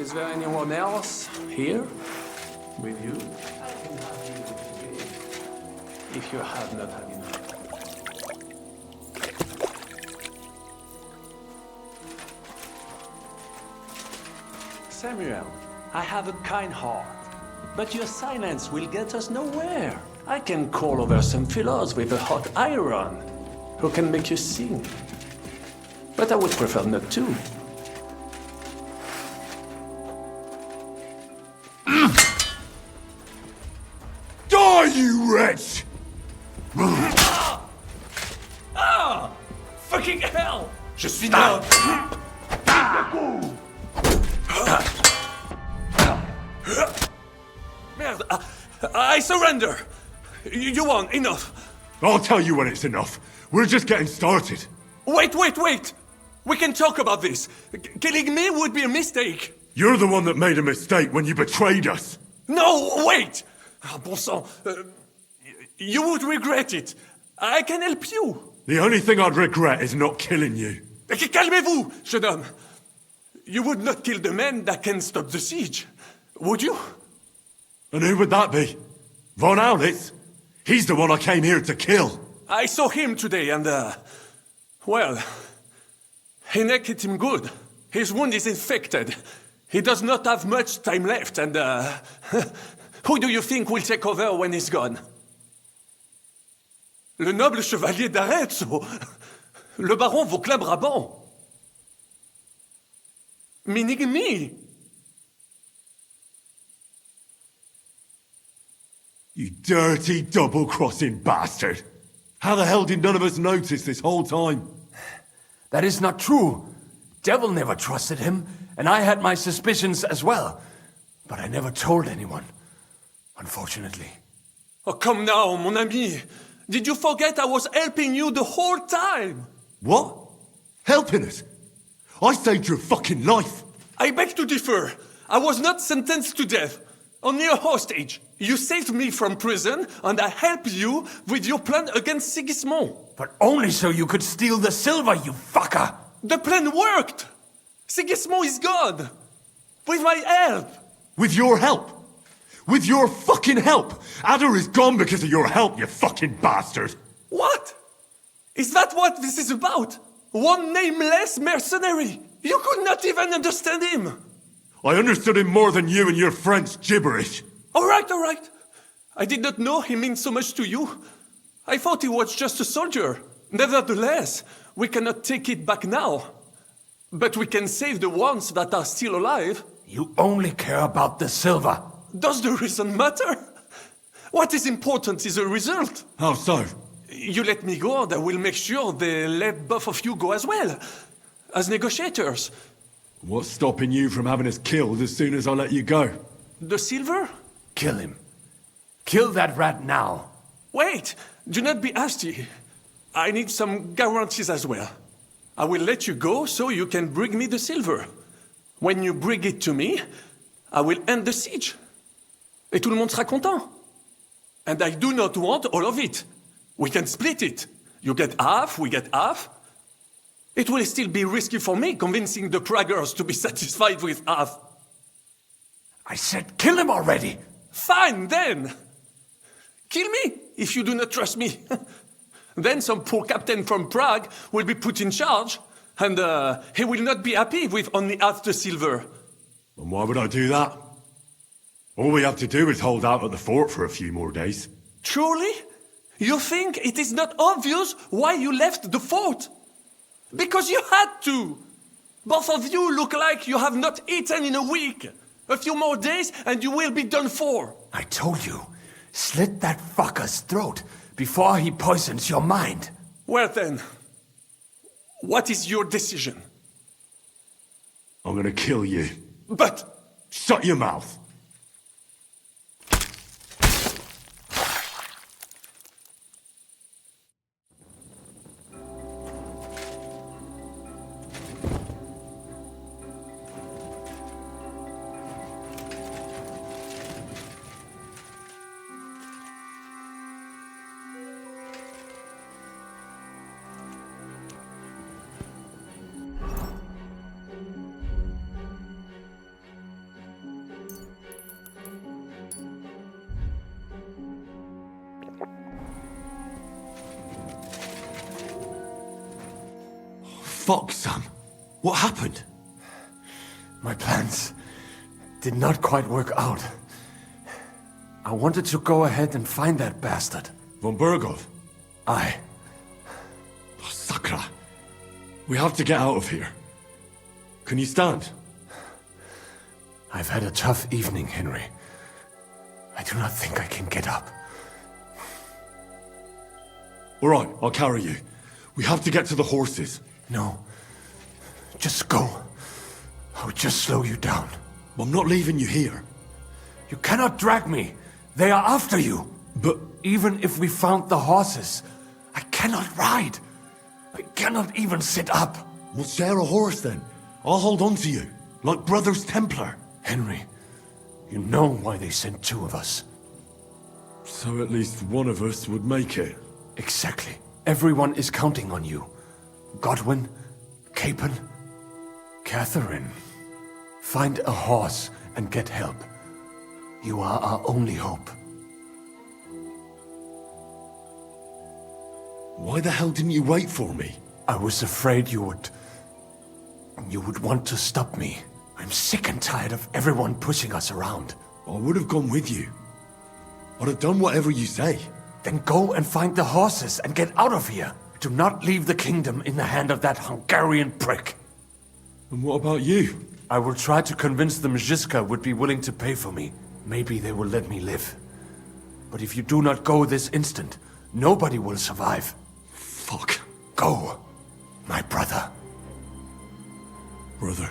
Is there anyone else here with you? I can have you today, if you have not had enough. Samuel, I have a kind heart, but your silence will get us nowhere. I can call over some fellows with a hot iron who can make you sing, but I would prefer not to. Die, you wretch! Fucking hell! Je suis là! Merde, I surrender! You won, enough! I'll tell you when it's enough. We're just getting started. Wait! We can talk about this. Killing me would be a mistake. You're the one that made a mistake when you betrayed us. No, wait! Bon sang, you would regret it. I can help you. The only thing I'd regret is not killing you. Calmez-vous, jeune homme. You would not kill the man that can stop the siege, would you? And who would that be? Von Aulitz? He's the one I came here to kill. I saw him today and, well, Hinek hit him good. His wound is infected. He does not have much time left and, who do you think will take over when he's gone? Le noble chevalier d'Arezzo. Le baron Vauclin-Brabant. Meaning me. You dirty, double-crossing bastard. How the hell did none of us notice this whole time? That is not true. Devil never trusted him, and I had my suspicions as well. But I never told anyone, unfortunately. Oh, come now, mon ami. Did you forget I was helping you the whole time? What? Helping us? I saved your fucking life. I beg to differ. I was not sentenced to death. Only a hostage. You saved me from prison, and I helped you with your plan against Sigismund. But only so you could steal the silver, you fucker! The plan worked! Sigismund is gone! With my help! With your help? With your fucking help! Adder is gone because of your help, you fucking bastard! What? Is that what this is about? One nameless mercenary? You could not even understand him! I understood him more than you and your French gibberish. All right. I did not know he meant so much to you. I thought he was just a soldier. Nevertheless, we cannot take it back now. But we can save the ones that are still alive. You only care about the silver. Does the reason matter? What is important is the result. How so? You let me go and I will make sure they let both of you go as well. As negotiators. What's stopping you from having us killed as soon as I let you go? The silver? Kill him. Kill that rat now. Wait! Do not be hasty. I need some guarantees as well. I will let you go so you can bring me the silver. When you bring it to me, I will end the siege. Et tout le monde sera content. And I do not want all of it. We can split it. You get half, we get half. It will still be risky for me convincing the Praggers to be satisfied with half. I said kill him already! Fine, then! Kill me, if you do not trust me. Then some poor captain from Prague will be put in charge, and he will not be happy with only half the silver. And why would I do that? All we have to do is hold out at the fort for a few more days. Truly? You think it is not obvious why you left the fort? Because you had to! Both of you look like you have not eaten in a week. A few more days and you will be done for. I told you, slit that fucker's throat before he poisons your mind. Well then, what is your decision? I'm gonna kill you. But... Shut your mouth! fuck, Sam? What happened? My plans did not quite work out. I wanted to go ahead and find that bastard. Von Burgov? I... Oh, Sakra. We have to get out of here. Can you stand? I've had a tough evening, Henry. I do not think I can get up. All right, I'll carry you. We have to get to the horses. No. Just go. I would just slow you down. I'm not leaving you here. You cannot drag me. They are after you. But Even if we found the horses, I cannot ride. I cannot even sit up. we'll share a horse then. I'll hold on to you, like Brothers Templar. Henry, you know why they sent two of us. So at least one of us would make it. Exactly. Everyone is counting on you. Godwin, Capon, Catherine. Find a horse and get help. You are our only hope. Why the hell didn't you wait for me? I was afraid you would want to stop me. I'm sick and tired of everyone pushing us around. I would have gone with you. I'd have done whatever you say. Then go and find the horses and get out of here. Do not leave the kingdom in the hand of that Hungarian prick. And what about you? I will try to convince the Mjiska would be willing to pay for me. Maybe they will let me live. But if you do not go this instant, nobody will survive. Fuck. Go, my brother. Brother.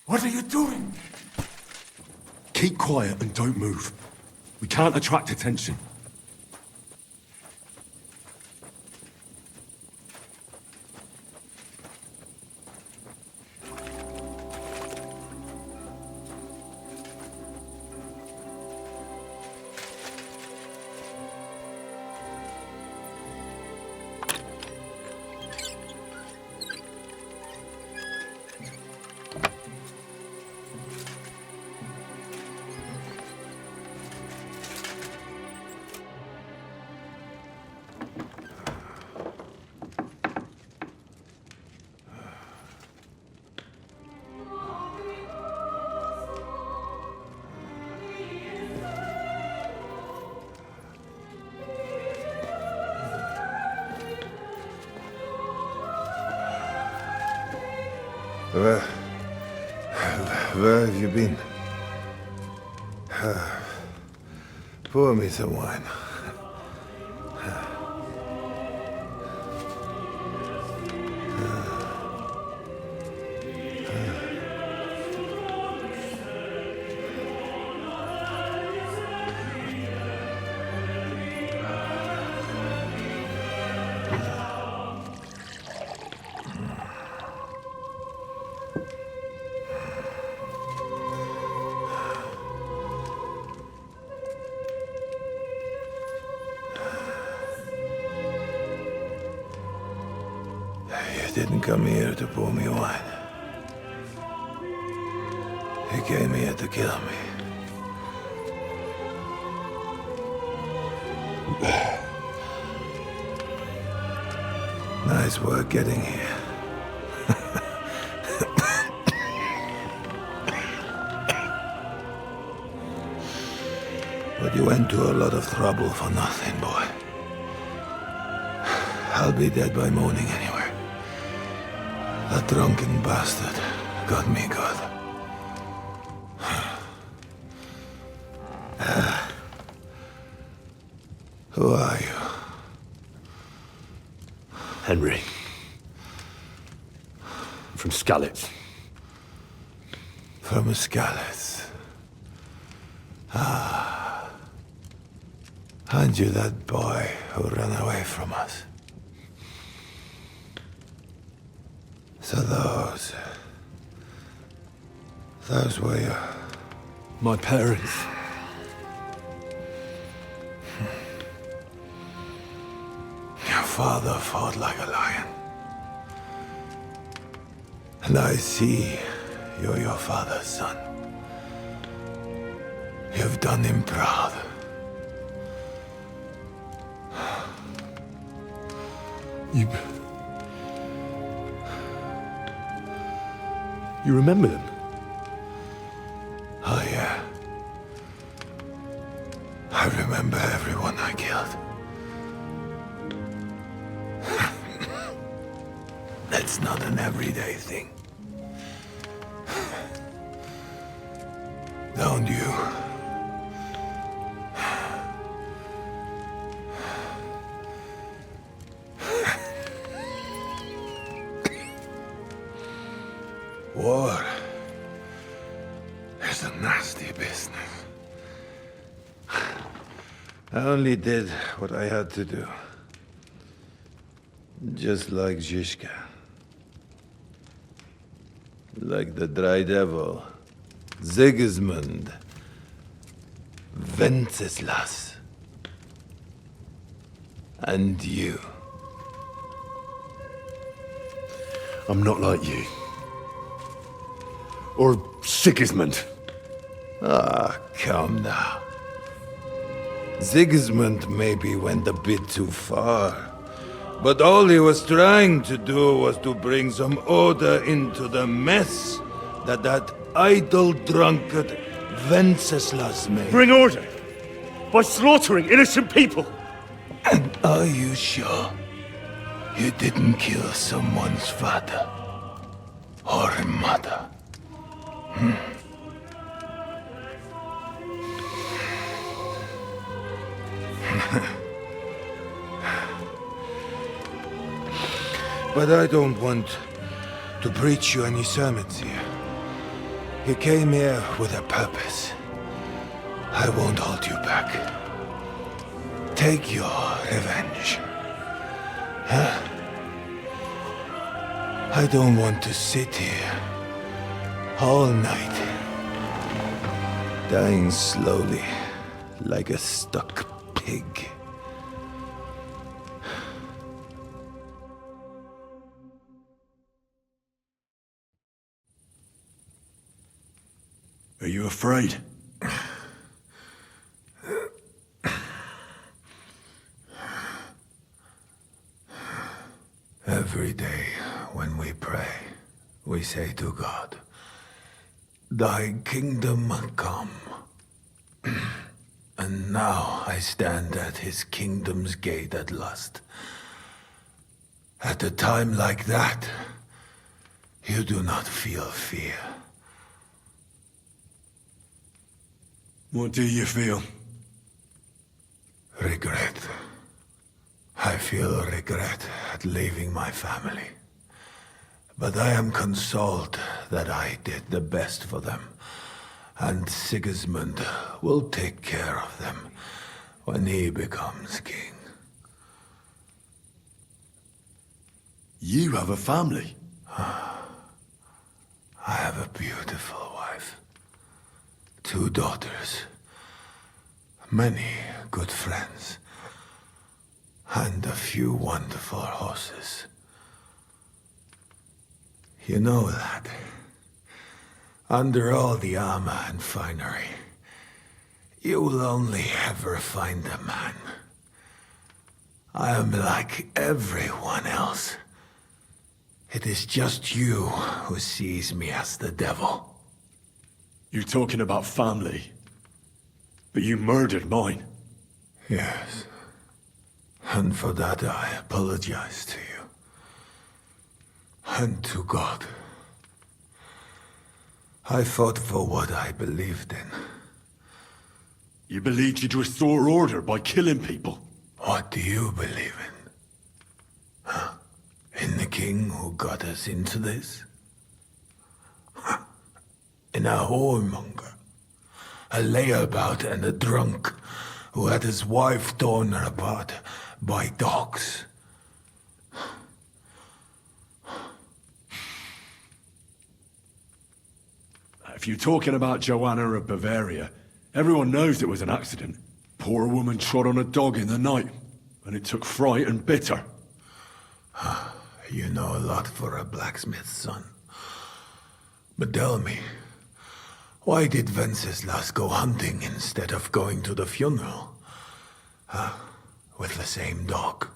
What are you doing? Keep quiet and don't move. We can't attract attention. Where have you been? Pour me some wine. You didn't come here to pour me wine. You came here to kill me. Nice work getting here. But you went to a lot of trouble for nothing, boy. I'll be dead by morning anyway. That drunken bastard got me good. Who are you? Henry. From Skalitz. From Skalitz. Aren't you that boy who ran away from us? So those were your... My parents. Your father fought like a lion. And I see you're your father's son. You've done him proud. You... You remember them? Oh, yeah. I remember everyone I killed. That's not an everyday thing. Don't you? War is a nasty business. I only did what I had to do. Just like Zizka. Like the Dry Devil. Sigismund. Wenceslas. And you. I'm not like you. Or Sigismund. Ah, come now. Sigismund maybe went a bit too far. But all he was trying to do was to bring some order into the mess that idle drunkard Wenceslas made. Bring order! By slaughtering innocent people! And are you sure you didn't kill someone's father or mother? But I don't want to preach you any sermons here. You came here with a purpose. I won't hold you back. Take your revenge. Huh? I don't want to sit here all night, dying slowly like a stuck pig. Are you afraid? Every day when we pray, we say to God, Thy kingdom come. And now I stand at his kingdom's gate at last. At a time like that, you do not feel fear. What do you feel? Regret. I feel regret at leaving my family. But I am consoled that I did the best for them. And Sigismund will take care of them when he becomes king. You have a family. I have a beautiful wife. 2 daughters. Many good friends. And a few wonderful horses. You know that. Under all the armor and finery, you will only ever find a man. I am like everyone else. It is just you who sees me as the devil. You're talking about family. But you murdered mine. Yes. And for that I apologize to you. And to God. I fought for what I believed in. You believed you'd restore order by killing people. What do you believe in? Huh? In the king who got us into this? Huh? In a whoremonger? A layabout and a drunk who had his wife torn apart by dogs? If you're talking about Joanna of Bavaria, everyone knows it was an accident. Poor woman trod on a dog in the night, and it took fright and bit her. You know a lot for a blacksmith's son. But tell me, why did Wenceslas go hunting instead of going to the funeral? With the same dog?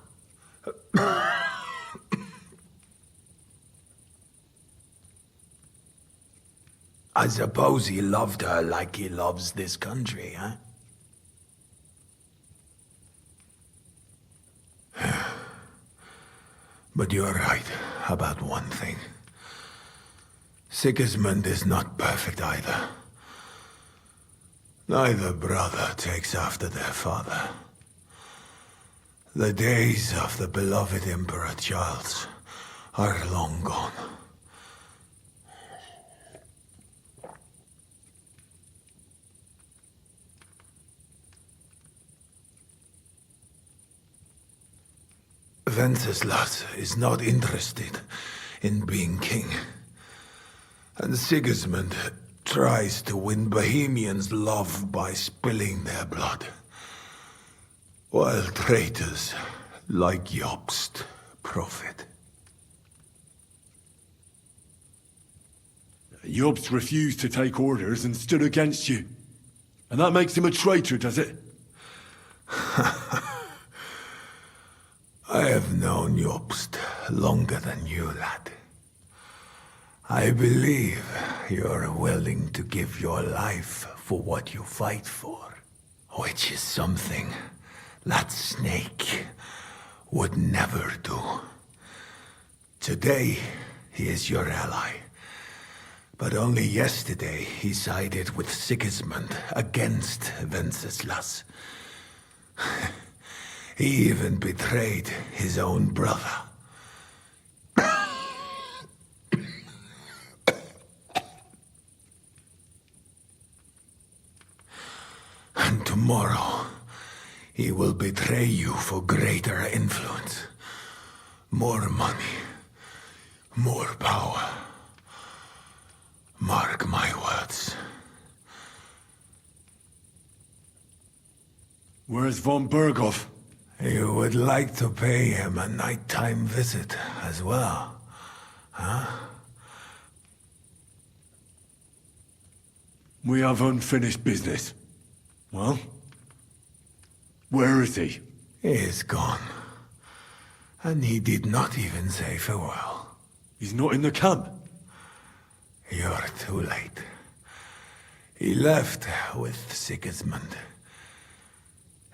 I suppose he loved her like he loves this country, huh? But you're right about one thing. Sigismund is not perfect either. Neither brother takes after their father. The days of the beloved Emperor Charles are long gone. Wenceslas is not interested in being king. And Sigismund tries to win Bohemians' love by spilling their blood. While traitors like Jobst profit. Jobst refused to take orders and stood against you. And that makes him a traitor, does it? I have known Jobst longer than you, lad. I believe you're willing to give your life for what you fight for, which is something that snake would never do. Today, he is your ally. But only yesterday, he sided with Sigismund against Wenceslas. He even betrayed his own brother. And tomorrow, he will betray you for greater influence. More money. More power. Mark my words. Where's von Berghoff? You would like to pay him a nighttime visit as well, huh? We have unfinished business. Well? Where is he? He is gone. And he did not even say farewell. He's not in the camp. You're too late. He left with Sigismund.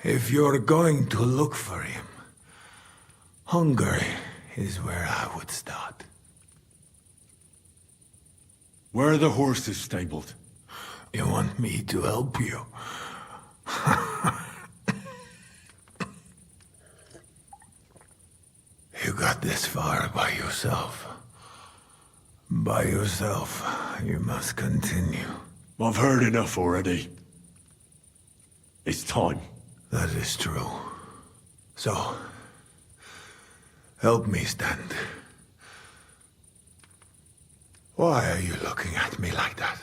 If you're going to look for him, Hungary is where I would start. Where are the horses stabled? You want me to help you? You got this far by yourself. By yourself, you must continue. I've heard enough already. It's time. That is true. So, help me stand. Why are you looking at me like that?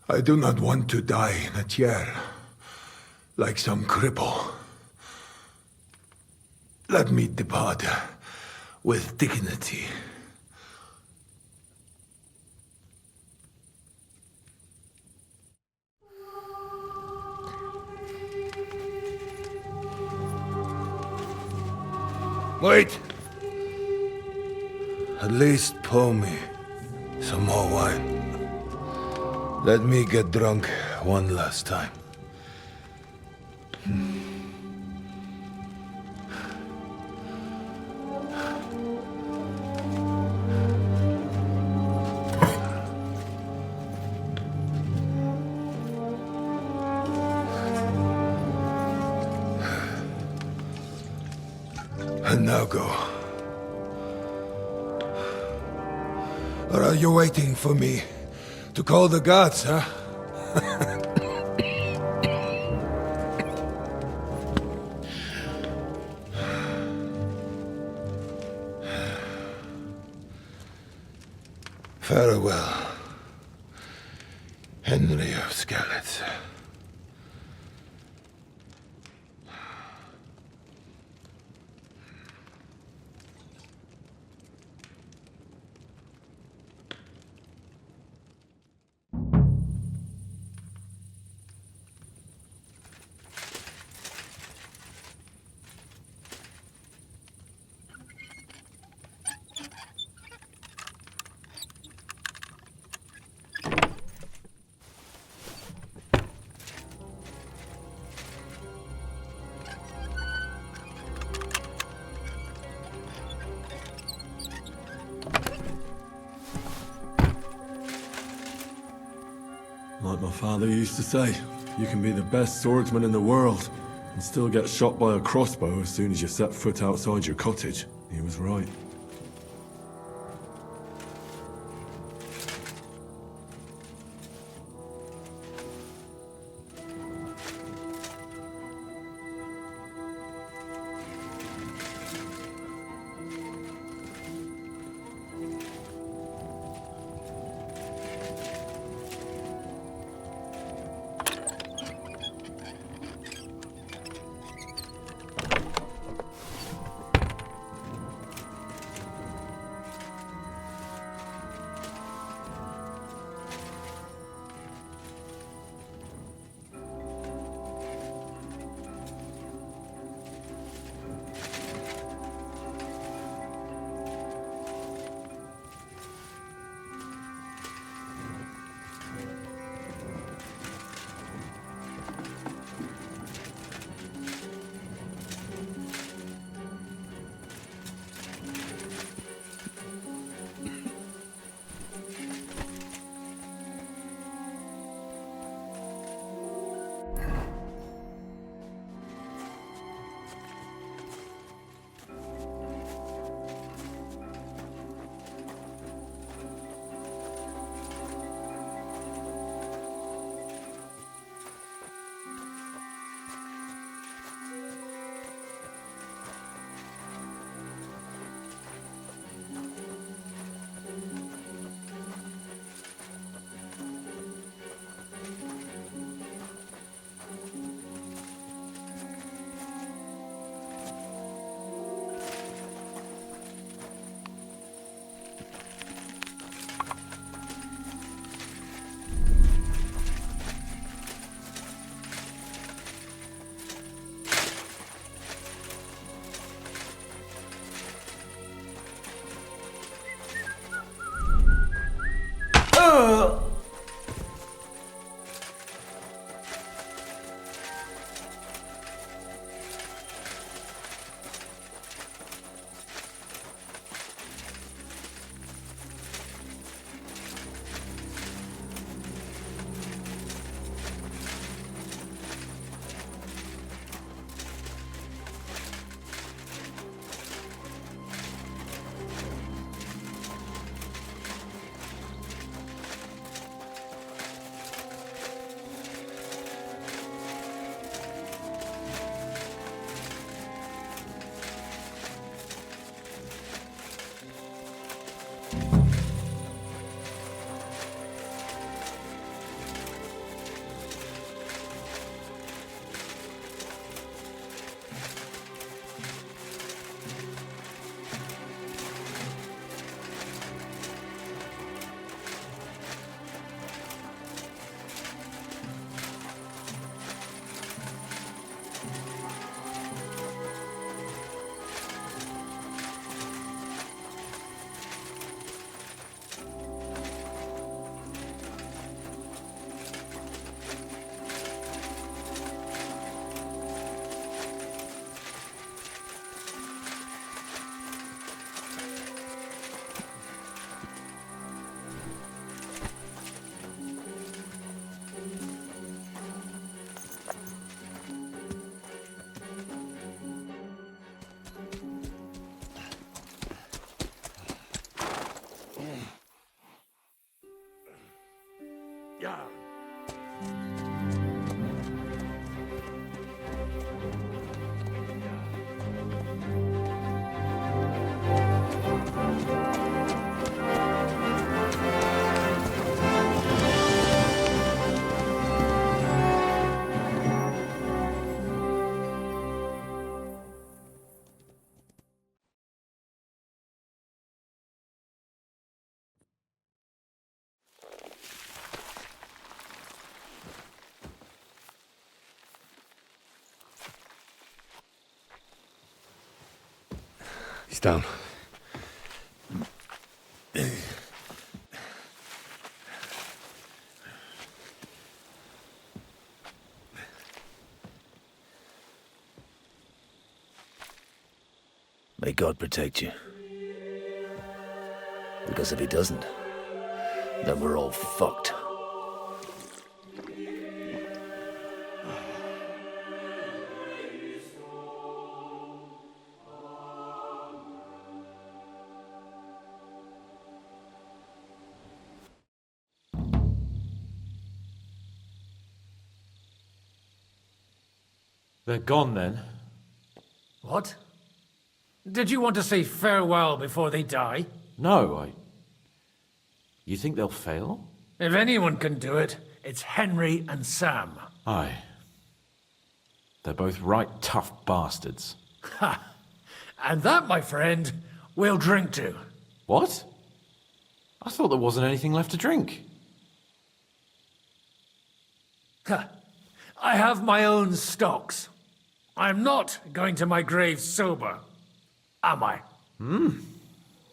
I do not want to die in a chair, like some cripple. Let me depart with dignity. Wait! At least pour me some more wine. Let me get drunk one last time. And now go. Or are you waiting for me to call the gods, huh? Farewell, Henry of Skalitz. Like my father used to say, you can be the best swordsman in the world and still get shot by a crossbow as soon as you set foot outside your cottage. He was right. He's down. May God protect you. Because if he doesn't, then we're all fucked. They're gone then. What? Did you want to say farewell before they die? No, You think they'll fail? If anyone can do it, it's Henry and Sam. Aye. They're both right tough bastards. Ha! And that, my friend, we'll drink to. What? I thought there wasn't anything left to drink. Ha! I have my own stocks. I'm not going to my grave sober, am I?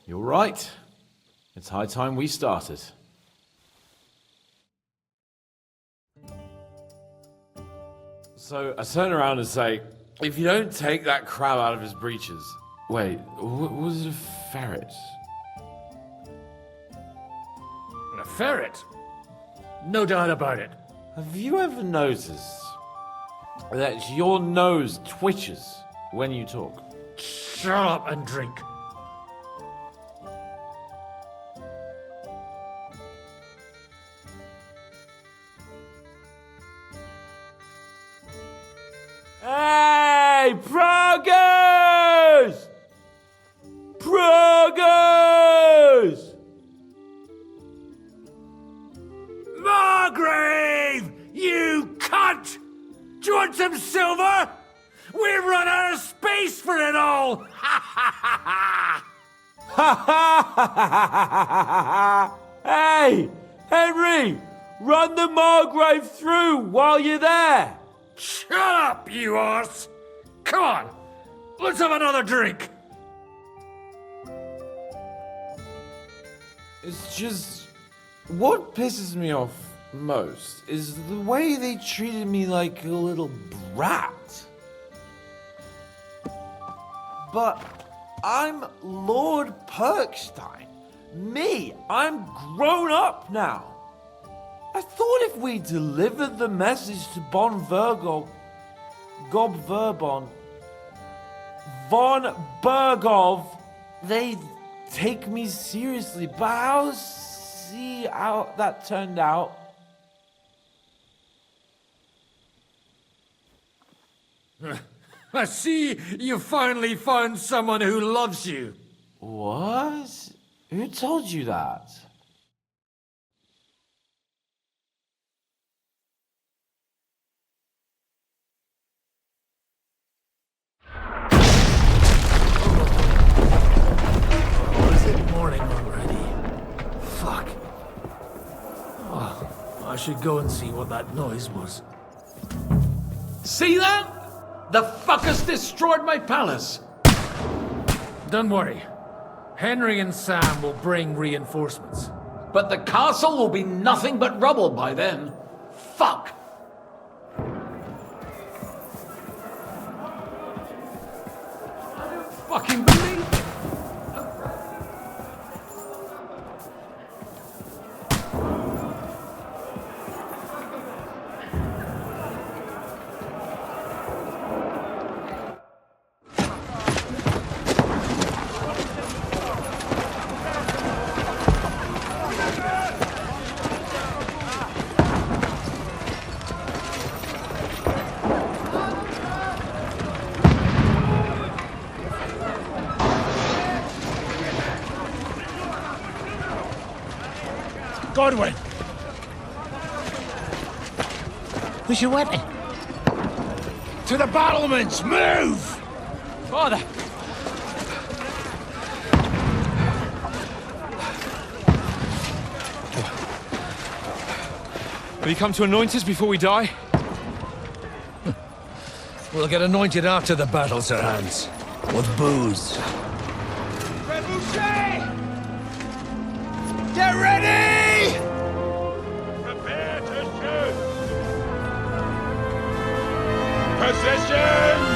You're right. It's high time we started. So I turn around and say, if you don't take that crab out of his breeches... Wait, was it a ferret? A ferret? No doubt about it. Have you ever noticed that your nose twitches when you talk? Shut up and drink. Hey, progress! Progress! Margrave! You cunt! Do you want some silver? We've run out of space for it all! Hey, Henry! Run the Margrave through while you're there! Shut up, you arse! Come on, let's have another drink. It's just... What pisses me off most is the way they treated me like a little brat. But I'm Lord Perkstein. Me, I'm grown up now. I thought if we delivered the message to Von Vergov, Gob Verbon, Von Bergov, they'd take me seriously, but I'll see how that turned out. I see you finally found someone who loves you. What? Who told you that? Is it morning already? Fuck. Oh, I should go and see what that noise was. See that? The fuckers destroyed my palace. Don't worry. Henry and Sam will bring reinforcements. But the castle will be nothing but rubble by then. Fuck! I don't fucking believe it. Godwin! Who's your weapon? To the battlements! Move! Father! Will you come to anoint us before we die? We'll get anointed after the battle, Sir Hans. With booze. Get ready! Prepare to shoot! Positions!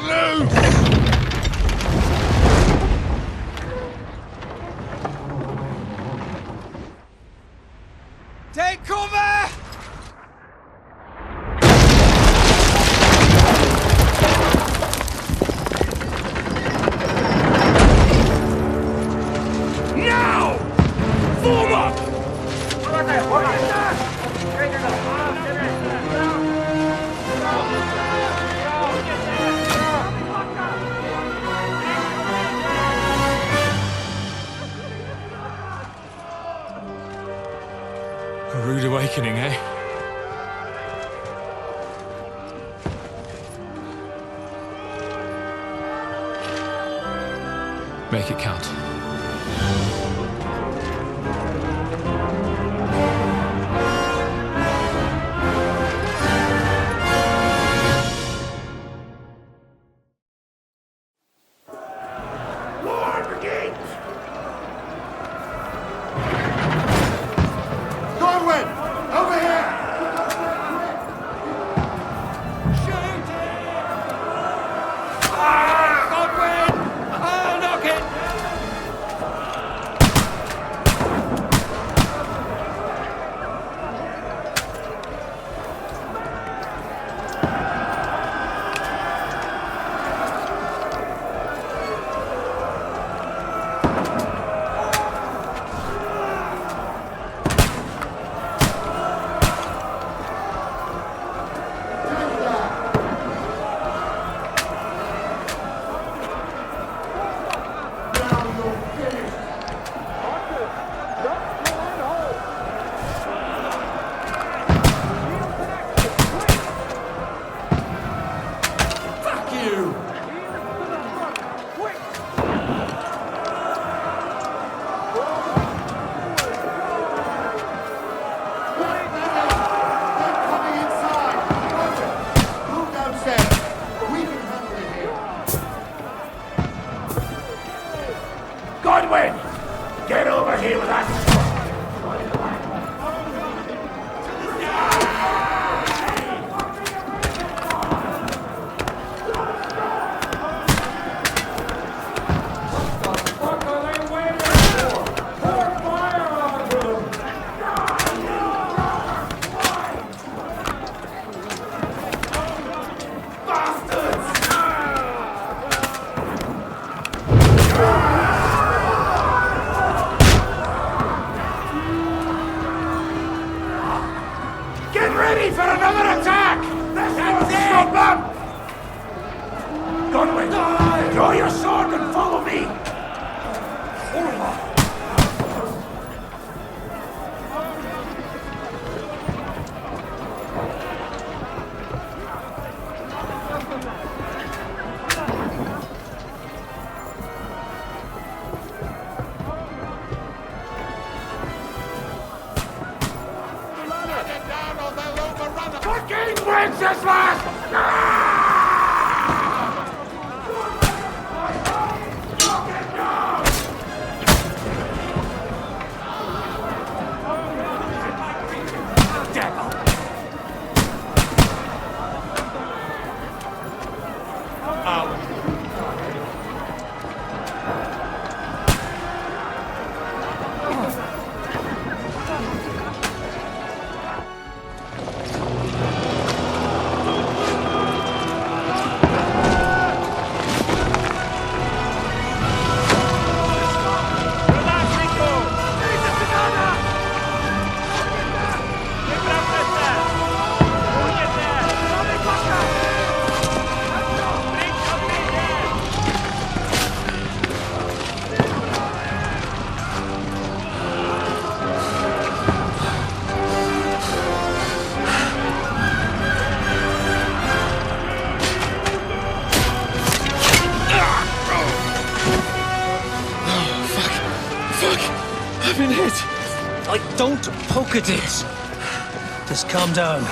Loose! Take cover! Now! Form up! A rude awakening, eh? Make it count. Godwin! Over here! Godwin! Get over here with that ready for another attack! That's it! Stop them! Godwin, draw your sword and follow me! Fucking Wenceslas! I've been hit. Don't poke at it. Just calm down.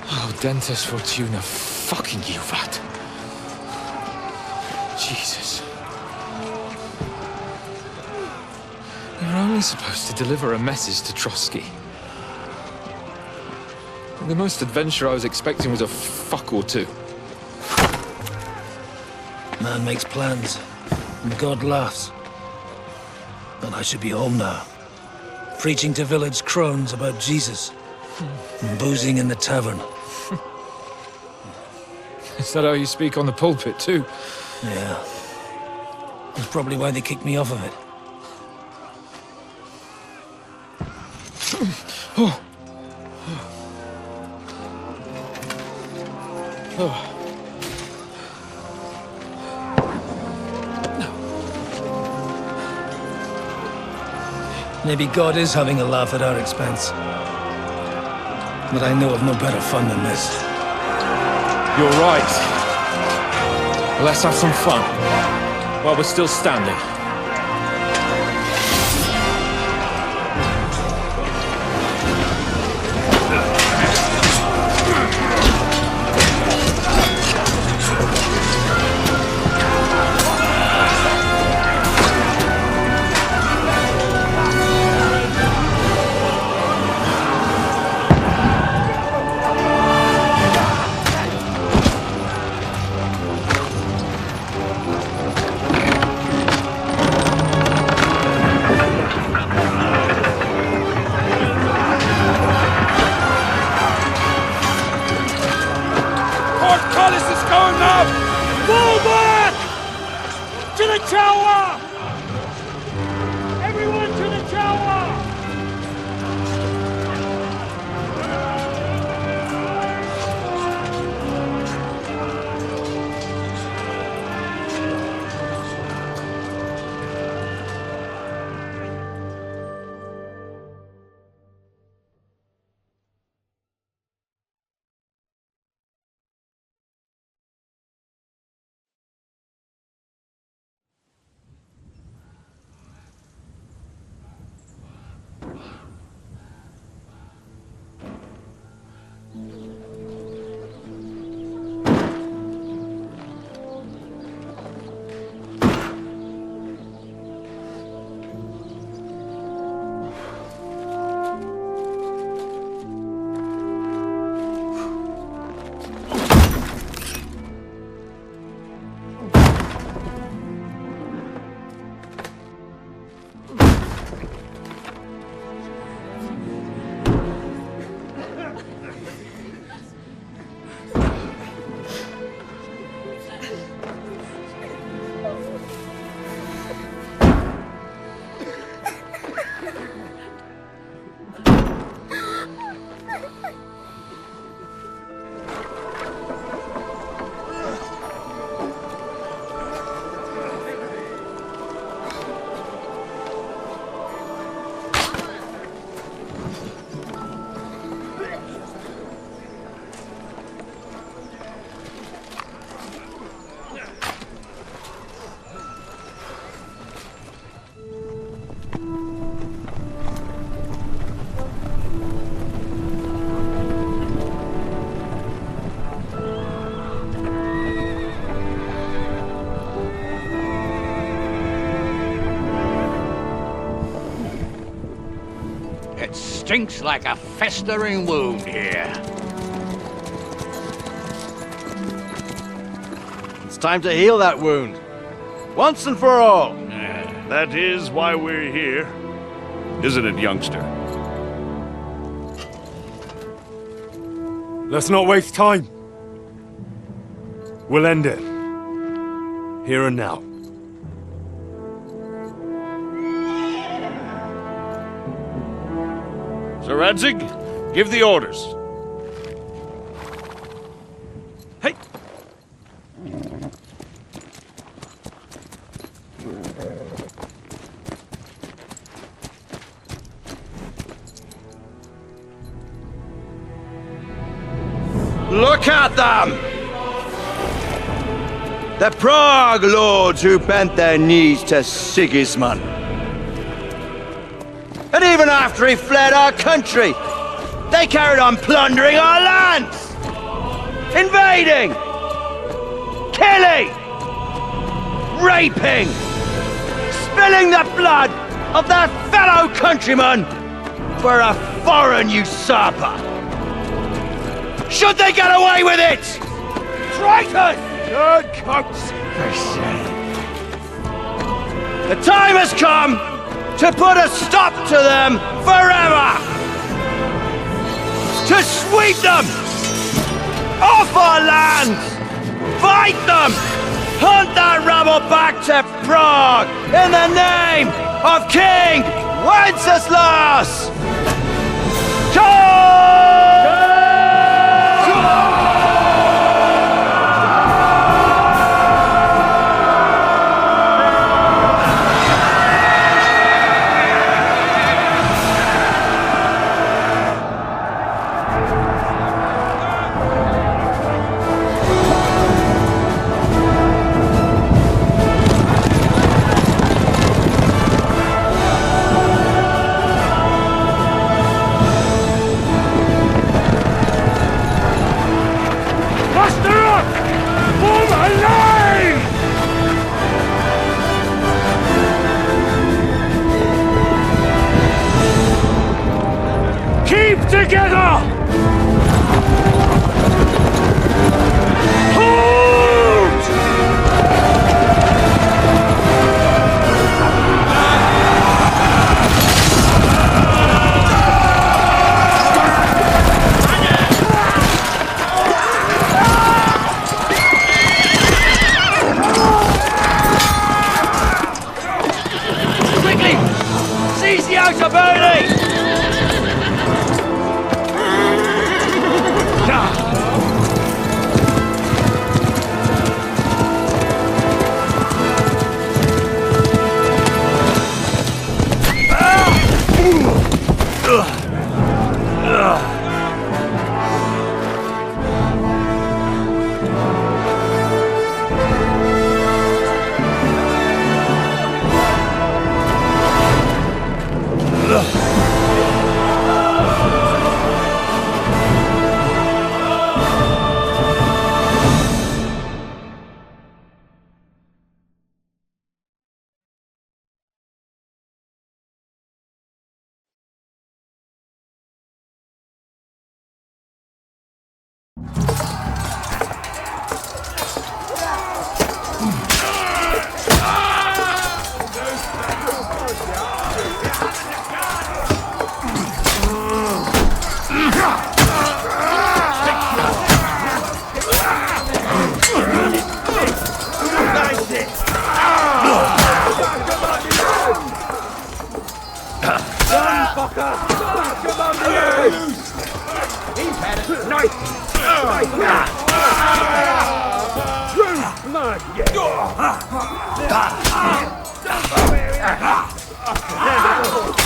Oh, Dentes Fortuna, fucking you, Vat. Jesus. You're only supposed to deliver a message to Trotsky. The most adventure I was expecting was a fuck or two. Man makes plans, and God laughs. But I should be home now, preaching to village crones about Jesus, and boozing in the tavern. Is that how you speak on the pulpit, too? Yeah. That's probably why they kicked me off of it. Oh. Oh. Maybe God is having a laugh at our expense. But I know of no better fun than this. You're right. Let's have some fun while we're still standing. Stinks like a festering wound here. It's time to heal that wound. Once and for all. That is why we're here. Isn't it, youngster? Let's not waste time. We'll end it. Here and now. Sir Radzig, give the orders. Hey! Look at them! The Prague lords who bent their knees to Sigismund. And even after he fled our country, they carried on plundering our lands! Invading! Killing! Raping! Spilling the blood of their fellow countrymen for a foreign usurper! Should they get away with it? Traitors! Good cooks! For shame. The time has come to put a stop to them forever! To sweep them off our lands! Fight them! Hunt that rabble back to Prague in the name of King Wenceslas!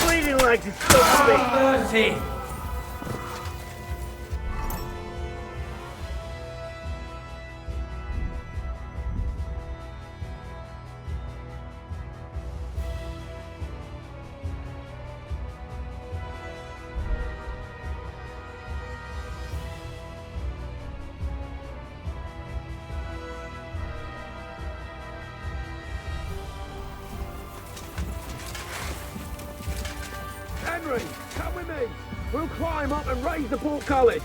Bleeding like it's so big. Mercy! Henry, come with me. We'll climb up and raise the portcullis.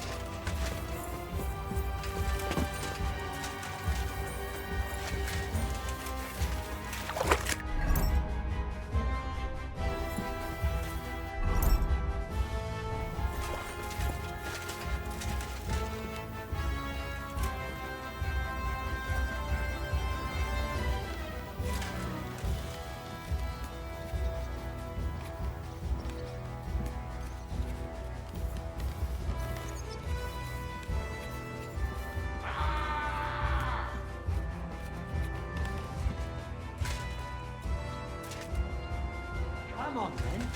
Come on, then.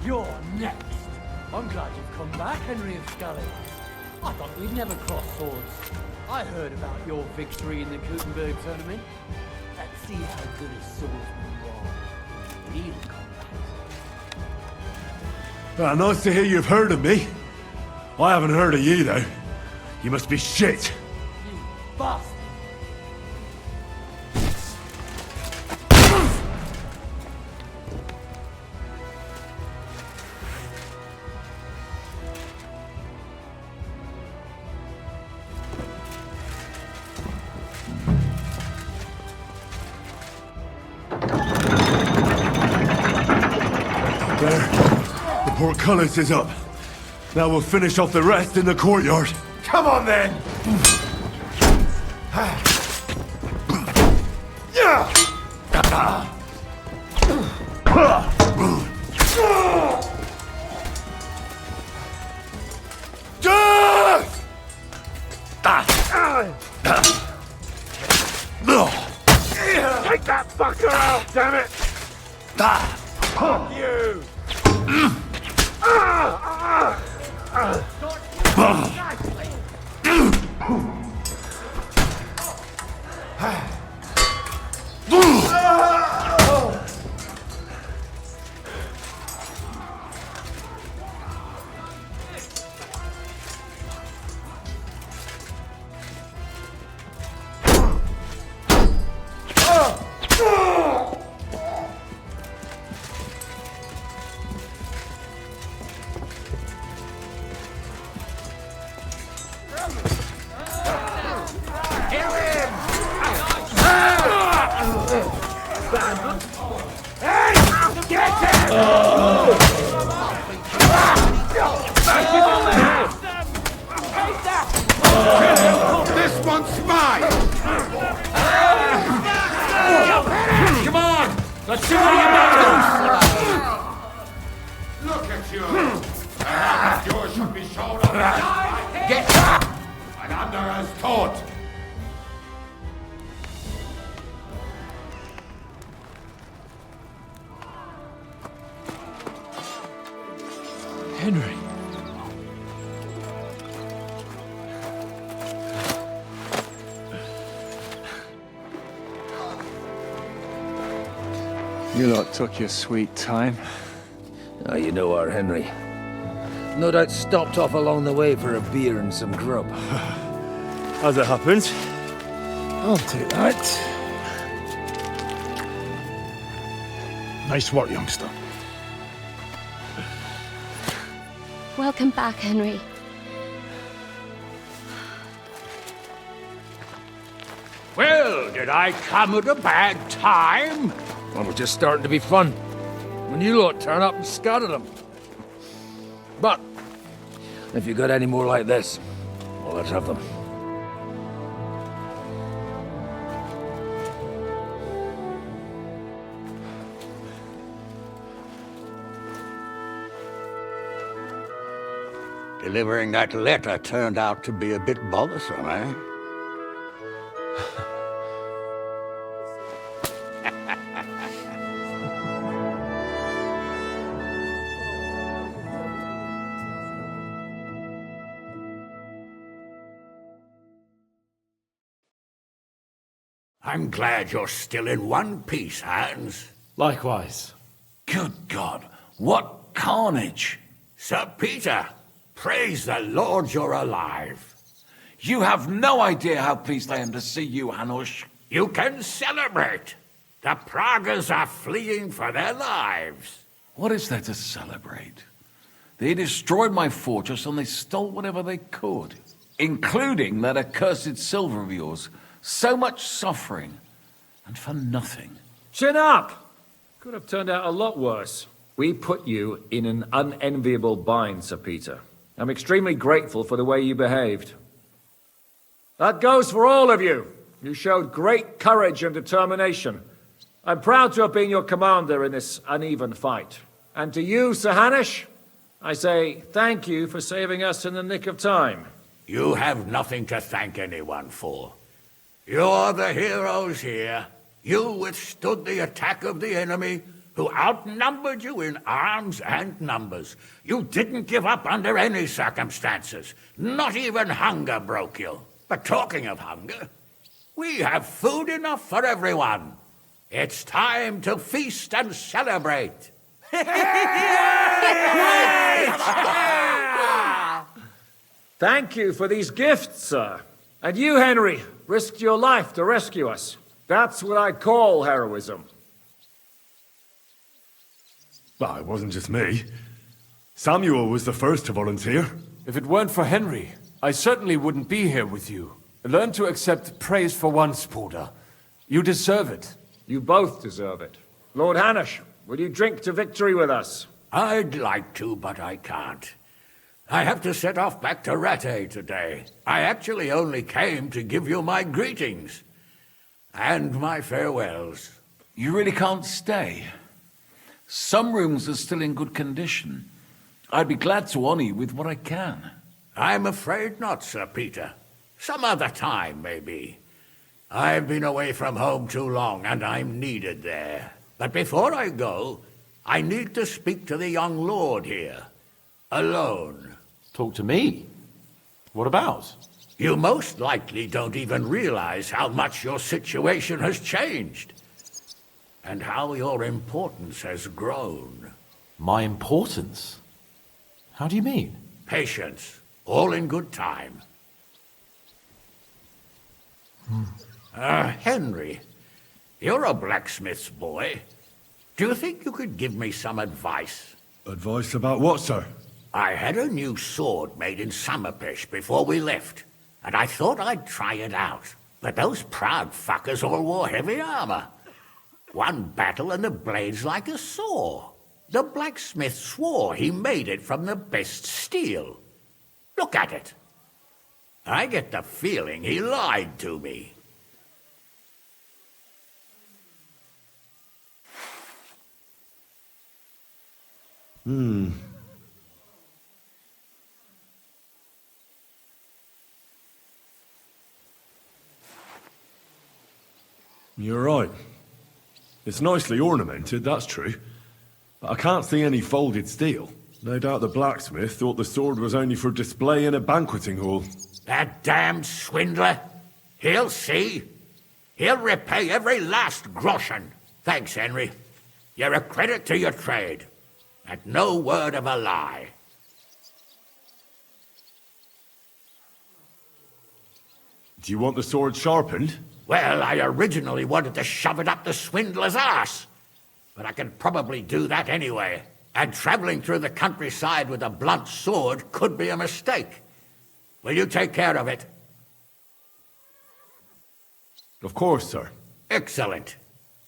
You're next. I'm glad you've come back, Henry of Scully. I thought we'd never cross swords. I heard about your victory in the Gutenberg tournament. Let's see how good a swordsman you are in real combat. Nice to hear you've heard of me. I haven't heard of you, though. You must be shit. You bastard! There. The portcullis is up. Now we'll finish off the rest in the courtyard. Come on, then! Take that fucker out, damn it! Fuck you! This one's mine! Come on! Let's see what you got! Look at you! Yours should be shown up. Get and under as taught. Henry. You lot took your sweet time. Ah, you know our Henry. No doubt stopped off along the way for a beer and some grub. As it happens. I'll take that. Nice work, youngster. Welcome back, Henry. Well, did I come at a bad time? Well, we're just starting to be fun. When you lot turn up and scatter them. But, if you got any more like this, well, let's have them. Delivering that letter turned out to be a bit bothersome, eh? I'm glad you're still in one piece, Hans. Likewise. Good God, what carnage! Sir Peter, praise the Lord you're alive. You have no idea how pleased I am to see you, Hanush. You can celebrate. The Pragas are fleeing for their lives. What is there to celebrate? They destroyed my fortress and they stole whatever they could, including that accursed silver of yours. So much suffering, and for nothing. Chin up! Could have turned out a lot worse. We put you in an unenviable bind, Sir Peter. I'm extremely grateful for the way you behaved. That goes for all of you. You showed great courage and determination. I'm proud to have been your commander in this uneven fight. And to you, Sir Hanush, I say thank you for saving us in the nick of time. You have nothing to thank anyone for. You're the heroes here. You withstood the attack of the enemy, who outnumbered you in arms and numbers. You didn't give up under any circumstances. Not even hunger broke you. But talking of hunger, we have food enough for everyone. It's time to feast and celebrate. Thank you for these gifts, sir. And you, Henry, risked your life to rescue us. That's what I call heroism. Well, it wasn't just me. Samuel was the first to volunteer. If it weren't for Henry, I certainly wouldn't be here with you. Learn to accept praise for once, Porter. You deserve it. You both deserve it. Lord Hanush, will you drink to victory with us? I'd like to, but I can't. I have to set off back to Rattay today. I actually only came to give you my greetings. And my farewells. You really can't stay. Some rooms are still in good condition. I'd be glad to honor you with what I can. I'm afraid not, Sir Peter. Some other time, maybe. I've been away from home too long, and I'm needed there. But before I go, I need to speak to the young lord here. Alone. Talk to me? What about? You most likely don't even realize how much your situation has changed. And how your importance has grown. My importance? How do you mean? Patience. All in good time. Henry, you're a blacksmith's boy. Do you think you could give me some advice? Advice about what, sir? I had a new sword made in Summerpish before we left, and I thought I'd try it out. But those proud fuckers all wore heavy armor. One battle and the blade's like a saw. The blacksmith swore he made it from the best steel. Look at it. I get the feeling he lied to me. You're right. It's nicely ornamented, that's true. But I can't see any folded steel. No doubt the blacksmith thought the sword was only for display in a banqueting hall. That damned swindler. He'll see. He'll repay every last groschen. Thanks, Henry. You're a credit to your trade. And no word of a lie. Do you want the sword sharpened? Well, I originally wanted to shove it up the swindler's ass. But I can probably do that anyway. And traveling through the countryside with a blunt sword could be a mistake. Will you take care of it? Of course, sir. Excellent.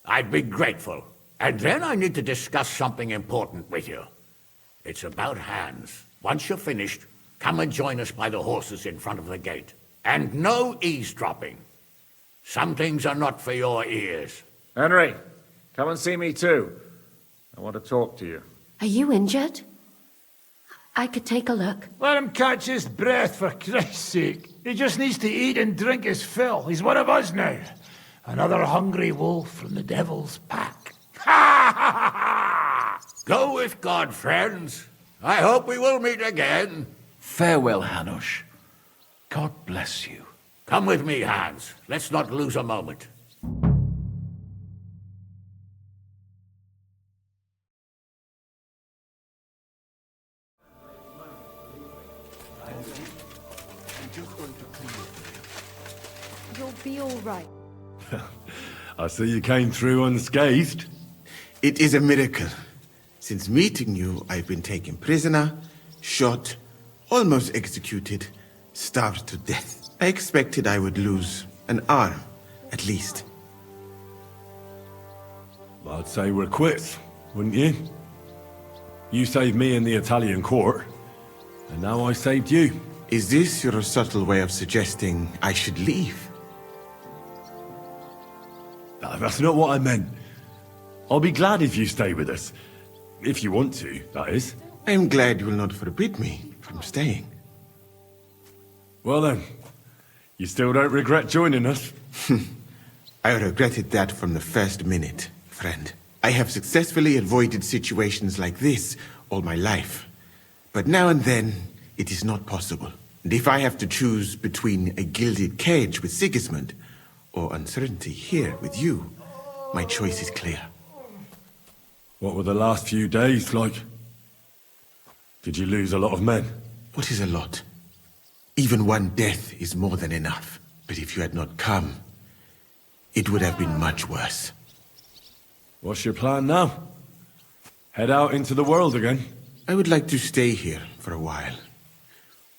I'd be grateful. And then I need to discuss something important with you. It's about Hans. Once you're finished, come and join us by the horses in front of the gate. And no eavesdropping. Some things are not for your ears. Henry, come and see me too. I want to talk to you. Are you injured? I could take a look. Let him catch his breath, for Christ's sake. He just needs to eat and drink his fill. He's one of us now. Another hungry wolf from the devil's pack. Ha ha ha ha! Go with God, friends. I hope we will meet again. Farewell, Hanush. God bless you. Come with me, Hans. Let's not lose a moment. You'll be all right. I see you came through unscathed. It is a miracle. Since meeting you, I've been taken prisoner, shot, almost executed, starved to death. I expected I would lose an arm, at least. I'd say we're quits, wouldn't you? You saved me in the Italian court, and now I saved you. Is this your subtle way of suggesting I should leave? That's not what I meant. I'll be glad if you stay with us. If you want to, that is. I'm glad you will not forbid me from staying. Well then, you still don't regret joining us? I regretted that from the first minute, friend. I have successfully avoided situations like this all my life. But now and then, it is not possible. And if I have to choose between a gilded cage with Sigismund or uncertainty here with you, my choice is clear. What were the last few days like? Did you lose a lot of men? What is a lot? Even one death is more than enough. But if you had not come, it would have been much worse. What's your plan now? Head out into the world again? I would like to stay here for a while.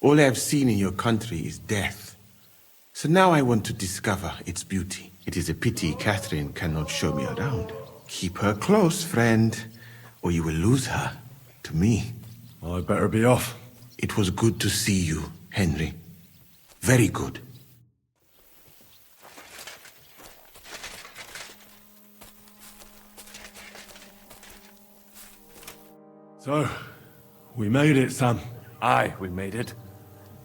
All I have seen in your country is death. So now I want to discover its beauty. It is a pity Catherine cannot show me around. Keep her close, friend, or you will lose her to me. I better be off. It was good to see you, Henry. Very good. So, we made it, Sam. Aye, we made it.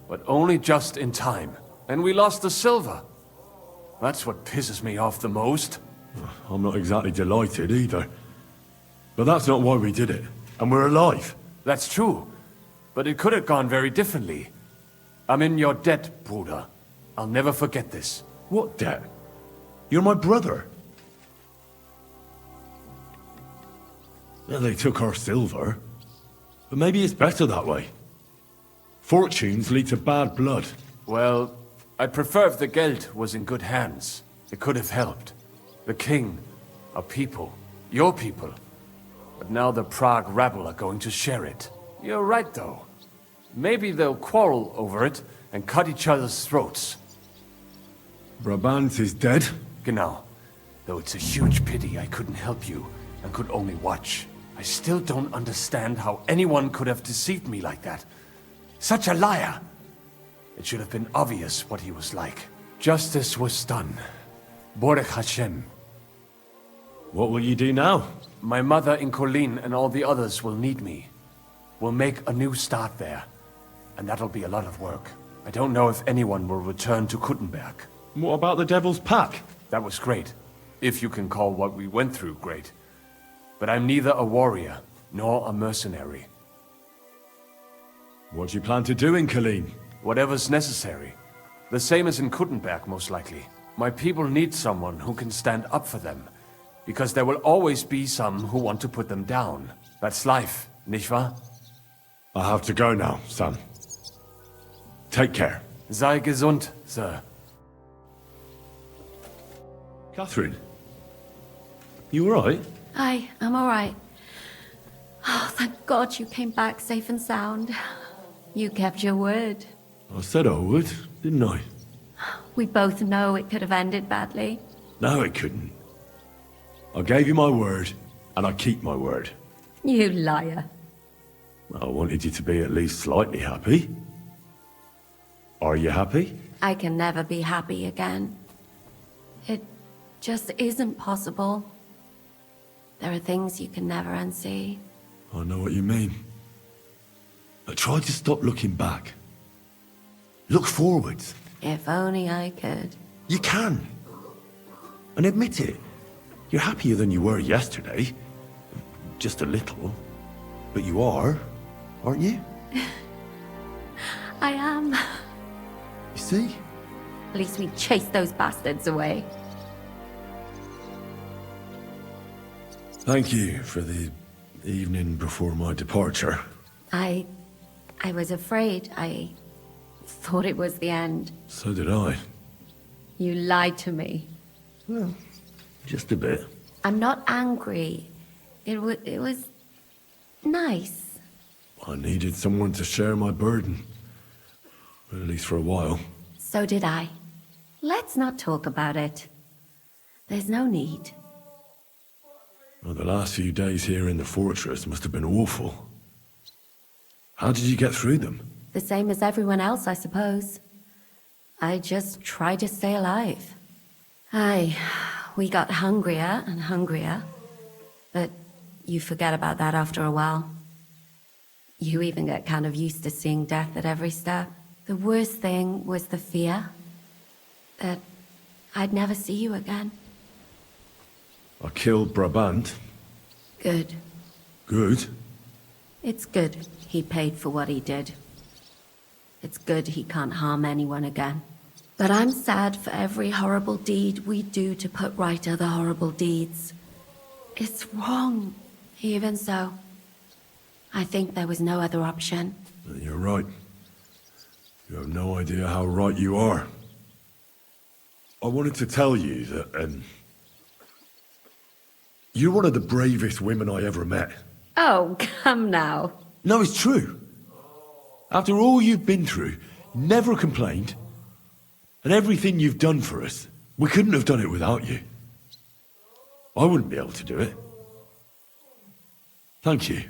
But only just in time. And we lost the silver. That's what pisses me off the most. I'm not exactly delighted either. But that's not why we did it. And we're alive. That's true. But it could have gone very differently. I'm in your debt, Bruder. I'll never forget this. What debt? You're my brother. Well, they took our silver. But maybe it's better that way. Fortunes lead to bad blood. Well, I'd prefer if the Geld was in good hands. It could have helped. The king, our people, your people. But now the Prague rabble are going to share it. You're right, though. Maybe they'll quarrel over it and cut each other's throats. Brabant is dead? Genau. Though it's a huge pity I couldn't help you and could only watch. I still don't understand how anyone could have deceived me like that. Such a liar! It should have been obvious what he was like. Justice was done. Baruch Hashem. What will you do now? My mother in Colleen and all the others will need me. We'll make a new start there. And that'll be a lot of work. I don't know if anyone will return to Kuttenberg. What about the Devil's Pack? That was great. If you can call what we went through great. But I'm neither a warrior, nor a mercenary. What do you plan to do in Colleen? Whatever's necessary. The same as in Kuttenberg, most likely. My people need someone who can stand up for them. Because there will always be some who want to put them down. That's life, nicht wahr? I have to go now, Sam. Take care. Sei gesund, sir. Catherine? You alright? I'm all right. Oh, thank God you came back safe and sound. You kept your word. I said I would, didn't I? We both know it could have ended badly. No, it couldn't. I gave you my word, and I keep my word. You liar. I wanted you to be at least slightly happy. Are you happy? I can never be happy again. It just isn't possible. There are things you can never unsee. I know what you mean. But try to stop looking back. Look forwards. If only I could. You can. And admit it. You're happier than you were yesterday. Just a little. But you are, aren't you? I am. You see? At least we chased those bastards away. Thank you for the evening before my departure. I was afraid. I thought it was the end. So did I. You lied to me. Well, just a bit. I'm not angry. It was nice. I needed someone to share my burden. At least for a while. So did I. Let's not talk about it. There's no need. Well, the last few days here in the fortress must have been awful. How did you get through them? The same as everyone else, I suppose. I just tried to stay alive. We got hungrier and hungrier. But you forget about that after a while. You even get kind of used to seeing death at every step. The worst thing was the fear that I'd never see you again. I killed Brabant. Good. Good? It's good he paid for what he did. It's good he can't harm anyone again. But I'm sad for every horrible deed we do to put right other horrible deeds. It's wrong. Even so, I think there was no other option. You're right. You have no idea how right you are. I wanted to tell you that, you're one of the bravest women I ever met. Oh, come now. No, it's true. After all you've been through, never complained. And everything you've done for us, we couldn't have done it without you. I wouldn't be able to do it. Thank you.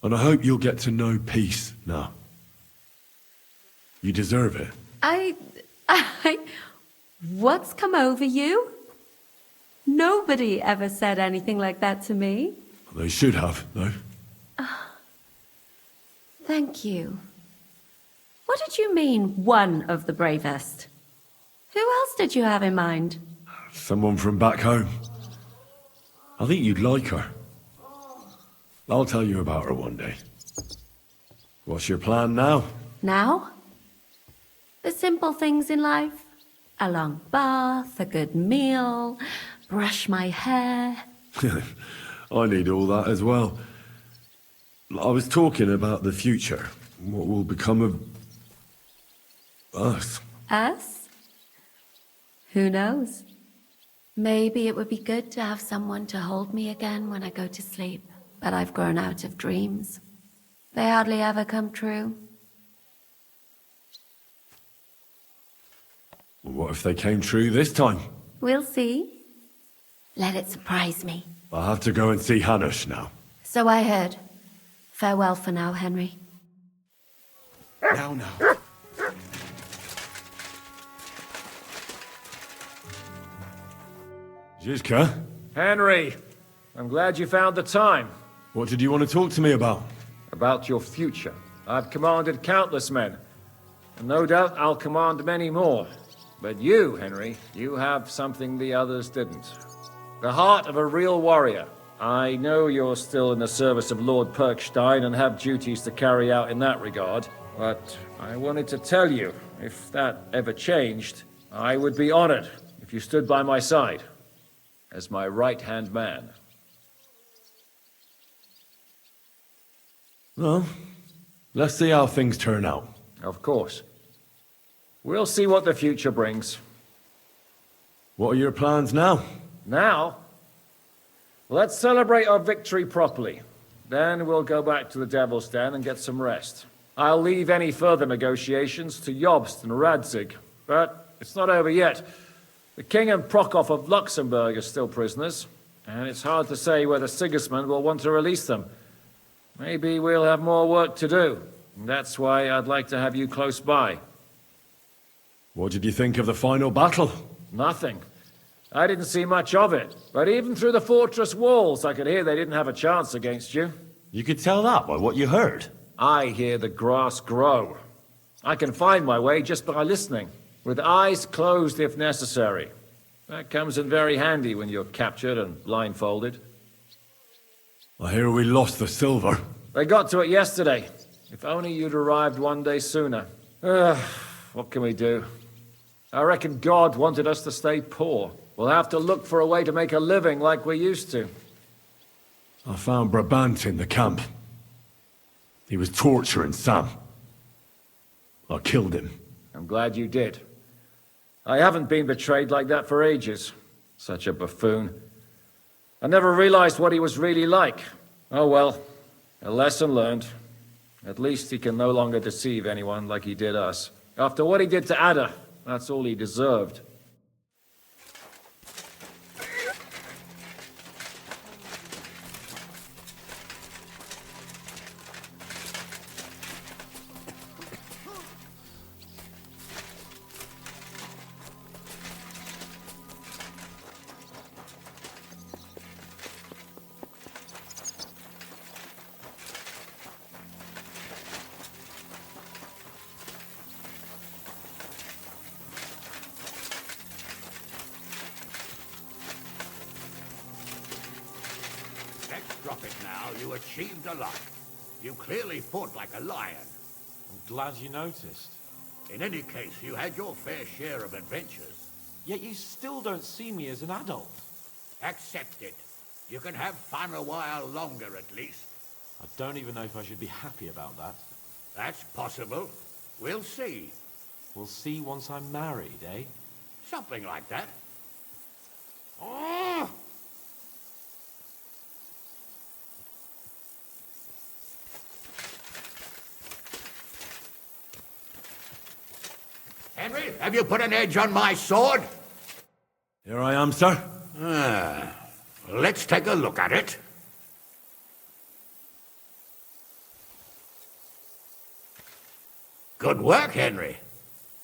And I hope you'll get to know peace now. You deserve it. What's come over you? Nobody ever said anything like that to me. They should have, though. Thank you. What did you mean, one of the bravest? Who else did you have in mind? Someone from back home. I think you'd like her. I'll tell you about her one day. What's your plan now? Now? The simple things in life. A long bath, a good meal, brush my hair. I need all that as well. I was talking about the future. What will become of us? Us? Who knows? Maybe it would be good to have someone to hold me again when I go to sleep. But I've grown out of dreams. They hardly ever come true. What if they came true this time? We'll see. Let it surprise me. I have to go and see Hanush now. So I heard. Farewell for now, Henry. Now. Zizka? Henry, I'm glad you found the time. What did you want to talk to me about? About your future. I've commanded countless men, and no doubt I'll command many more. But you, Henry, you have something the others didn't. The heart of a real warrior. I know you're still in the service of Lord Perkstein and have duties to carry out in that regard, but I wanted to tell you, if that ever changed, I would be honored if you stood by my side as my right-hand man. Well, let's see how things turn out. Of course. We'll see what the future brings. What are your plans now? Now? Let's celebrate our victory properly. Then we'll go back to the Devil's Den and get some rest. I'll leave any further negotiations to Jobst and Radzig. But it's not over yet. The King and Prokop of Luxembourg are still prisoners, and it's hard to say whether Sigismund will want to release them. Maybe we'll have more work to do. That's why I'd like to have you close by. What did you think of the final battle? Nothing. I didn't see much of it, but even through the fortress walls I could hear they didn't have a chance against you. You could tell that by what you heard. I hear the grass grow. I can find my way just by listening, with eyes closed if necessary. That comes in very handy when you're captured and blindfolded. I hear we lost the silver. They got to it yesterday. If only you'd arrived one day sooner. What can we do? I reckon God wanted us to stay poor. We'll have to look for a way to make a living like we used to. I found Brabant in the camp. He was torturing Sam. I killed him. I'm glad you did. I haven't been betrayed like that for ages. Such a buffoon. I never realized what he was really like. Oh well, a lesson learned. At least he can no longer deceive anyone like he did us. After what he did to Ada, that's all he deserved. Let's drop it now. You achieved a lot. You clearly fought like a lion. I'm glad you noticed. In any case, you had your fair share of adventures. Yet you still don't see me as an adult. Accept it. You can have fun a while longer, at least. I don't even know if I should be happy about that. That's possible. We'll see. We'll see once I'm married, eh? Something like that. Oh! Henry, have you put an edge on my sword? Here I am, sir. Let's take a look at it. Good work, Henry.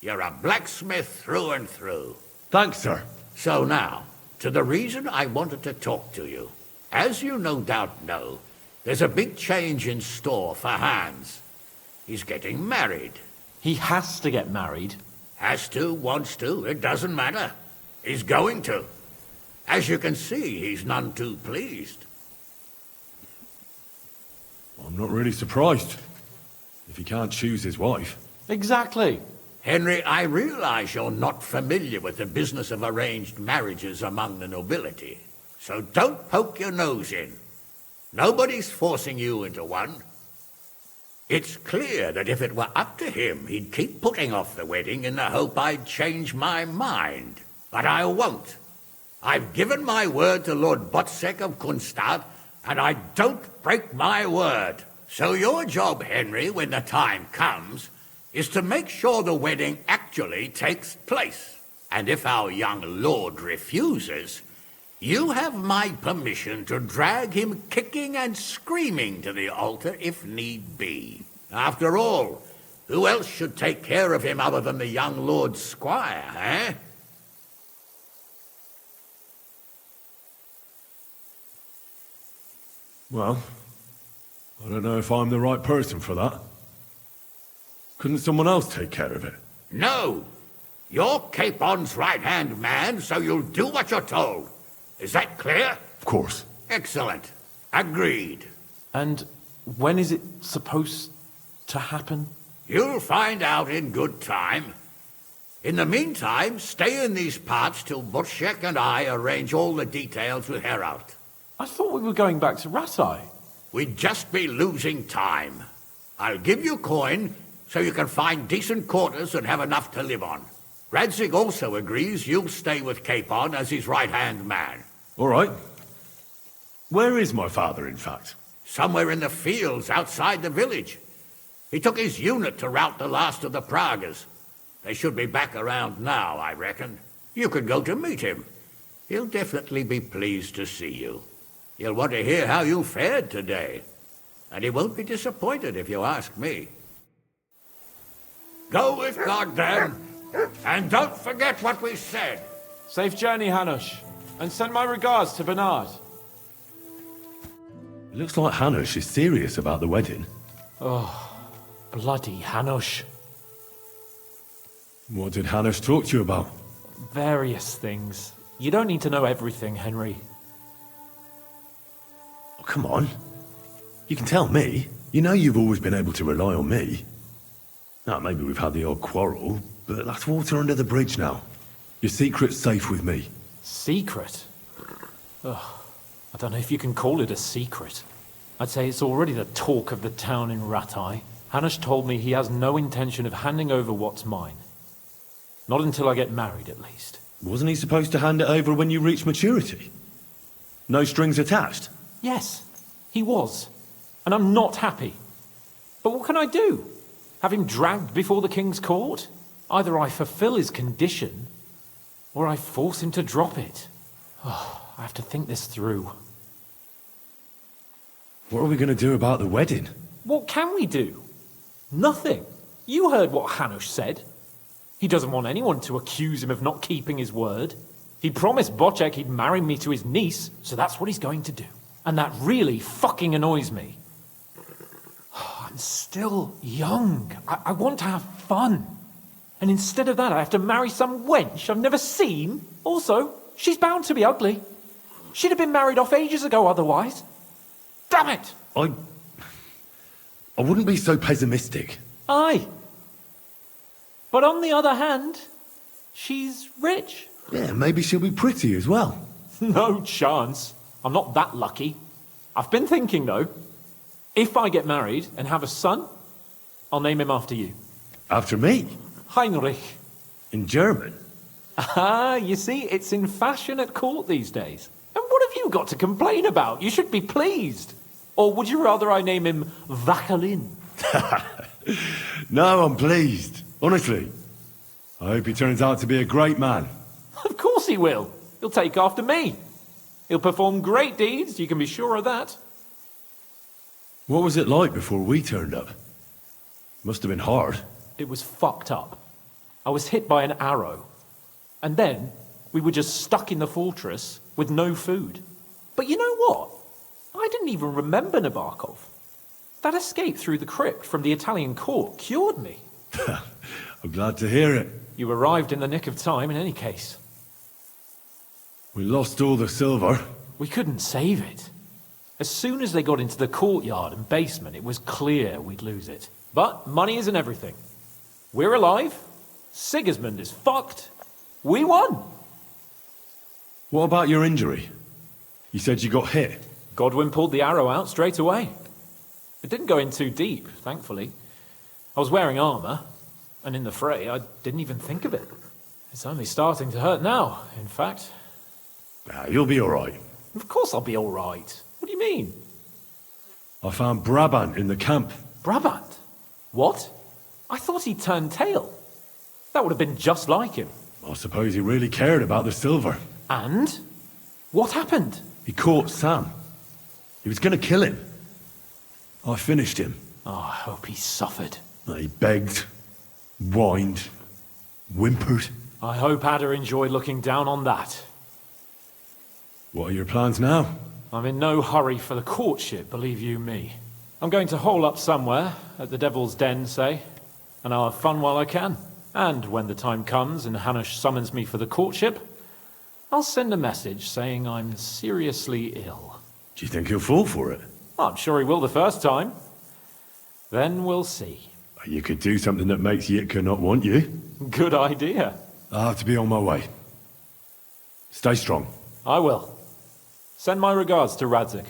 You're a blacksmith through and through. Thanks, sir. So now, to the reason I wanted to talk to you. As you no doubt know, there's a big change in store for Hans. He's getting married. He has to get married. Has to, wants to, it doesn't matter. He's going to. As you can see, he's none too pleased. I'm not really surprised. If he can't choose his wife. Exactly. Henry, I realize you're not familiar with the business of arranged marriages among the nobility. So don't poke your nose in. Nobody's forcing you into one. It's clear that if it were up to him, he'd keep putting off the wedding in the hope I'd change my mind. But I won't. I've given my word to Lord Botsek of Kunstad, and I don't break my word. So your job, Henry, when the time comes, is to make sure the wedding actually takes place. And if our young lord refuses, you have my permission to drag him kicking and screaming to the altar if need be. After all, who else should take care of him other than the young lord's squire, eh? Well, I don't know if I'm the right person for that. Couldn't someone else take care of it? No! You're Capon's right-hand man, so you'll do what you're told. Is that clear? Of course. Excellent. Agreed. And when is it supposed to happen? You'll find out in good time. In the meantime, stay in these parts till Butchek and I arrange all the details with Herald. I thought we were going back to Ratai. We'd just be losing time. I'll give you coin so you can find decent quarters and have enough to live on. Radzig also agrees you'll stay with Capon as his right-hand man. All right. Where is my father, in fact? Somewhere in the fields outside the village. He took his unit to rout the last of the Pragas. They should be back around now, I reckon. You could go to meet him. He'll definitely be pleased to see you. He'll want to hear how you fared today. And he won't be disappointed if you ask me. Go with God, then. And don't forget what we said. Safe journey, Hanush. And send my regards to Bernard. It looks like Hanush is serious about the wedding. Oh, bloody Hanush. What did Hanush talk to you about? Various things. You don't need to know everything, Henry. Oh, come on. You can tell me. You know you've always been able to rely on me. Now, maybe we've had the odd quarrel, but that's water under the bridge now. Your secret's safe with me. Secret? Ugh, I don't know if you can call it a secret. I'd say it's already the talk of the town in Ratai. Hanush told me he has no intention of handing over what's mine. Not until I get married, at least. Wasn't he supposed to hand it over when you reach maturity? No strings attached? Yes, he was. And I'm not happy. But what can I do? Have him dragged before the king's court? Either I fulfill his condition, or I force him to drop it. Oh, I have to think this through. What are we going to do about the wedding? What can we do? Nothing. You heard what Hanush said. He doesn't want anyone to accuse him of not keeping his word. He promised Bocek he'd marry me to his niece, so that's what he's going to do. And that really fucking annoys me. I'm still young. I want to have fun. And instead of that, I have to marry some wench I've never seen. Also, she's bound to be ugly. She'd have been married off ages ago otherwise. Damn it! I wouldn't be so pessimistic. Aye. But on the other hand, she's rich. Yeah, maybe she'll be pretty as well. No chance. I'm not that lucky. I've been thinking, though. If I get married and have a son, I'll name him after you. After me? Heinrich. In German? Ah, you see, it's in fashion at court these days. And what have you got to complain about? You should be pleased. Or would you rather I name him Vachelin? No, I'm pleased. Honestly. I hope he turns out to be a great man. Of course he will. He'll take after me. He'll perform great deeds, you can be sure of that. What was it like before we turned up? Must have been hard. It was fucked up. I was hit by an arrow. And then, we were just stuck in the fortress with no food. But you know what? I didn't even remember Nabokov. That escape through the crypt from the Italian court cured me. I'm glad to hear it. You arrived in the nick of time in any case. We lost all the silver. We couldn't save it. As soon as they got into the courtyard and basement, it was clear we'd lose it. But money isn't everything. We're alive. Sigismund is fucked. We won. What about your injury? You said you got hit. Godwin pulled the arrow out straight away. It didn't go in too deep, thankfully. I was wearing armor, and in the fray, I didn't even think of it. It's only starting to hurt now, in fact. You'll be all right. Of course I'll be all right. What do you mean? I found Brabant in the camp. Brabant? What? I thought he'd turned tail. That would have been just like him. I suppose he really cared about the silver. And? What happened? He caught Sam. He was going to kill him. I finished him. Oh, I hope he suffered. He begged, whined, whimpered. I hope Ada enjoyed looking down on that. What are your plans now? I'm in no hurry for the courtship, believe you me. I'm going to hole up somewhere, at the Devil's Den, say, and I'll have fun while I can. And when the time comes and Hanush summons me for the courtship, I'll send a message saying I'm seriously ill. Do you think he'll fall for it? I'm sure he will the first time. Then we'll see. You could do something that makes Yitka not want you. Good idea. I'll have to be on my way. Stay strong. I will. Send my regards to Radzik.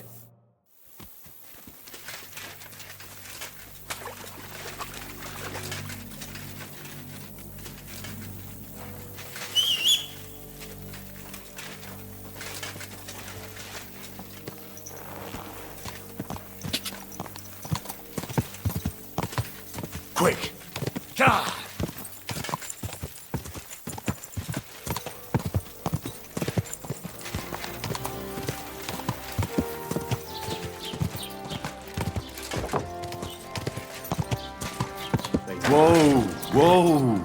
Quick! Ah! Whoa! Whoa!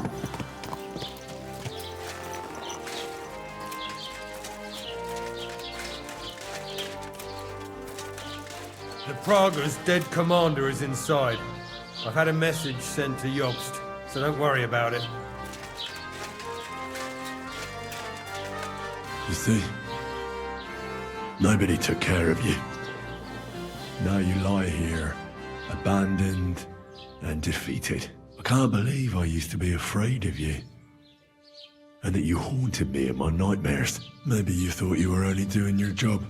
The Prague's dead commander is inside. I've had a message sent to Jobst, so don't worry about it. You see? Nobody took care of you. Now you lie here, abandoned and defeated. I can't believe I used to be afraid of you. And that you haunted me in my nightmares. Maybe you thought you were only doing your job.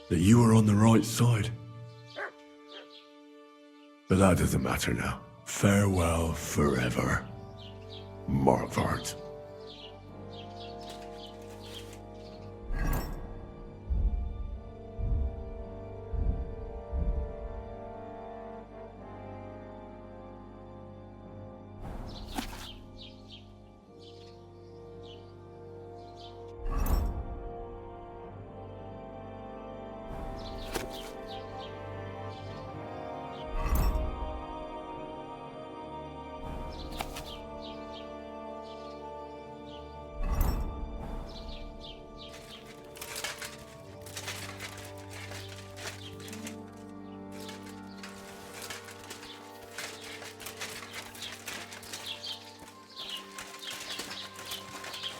That you were on the right side. But that doesn't matter now. Farewell forever, Marvart.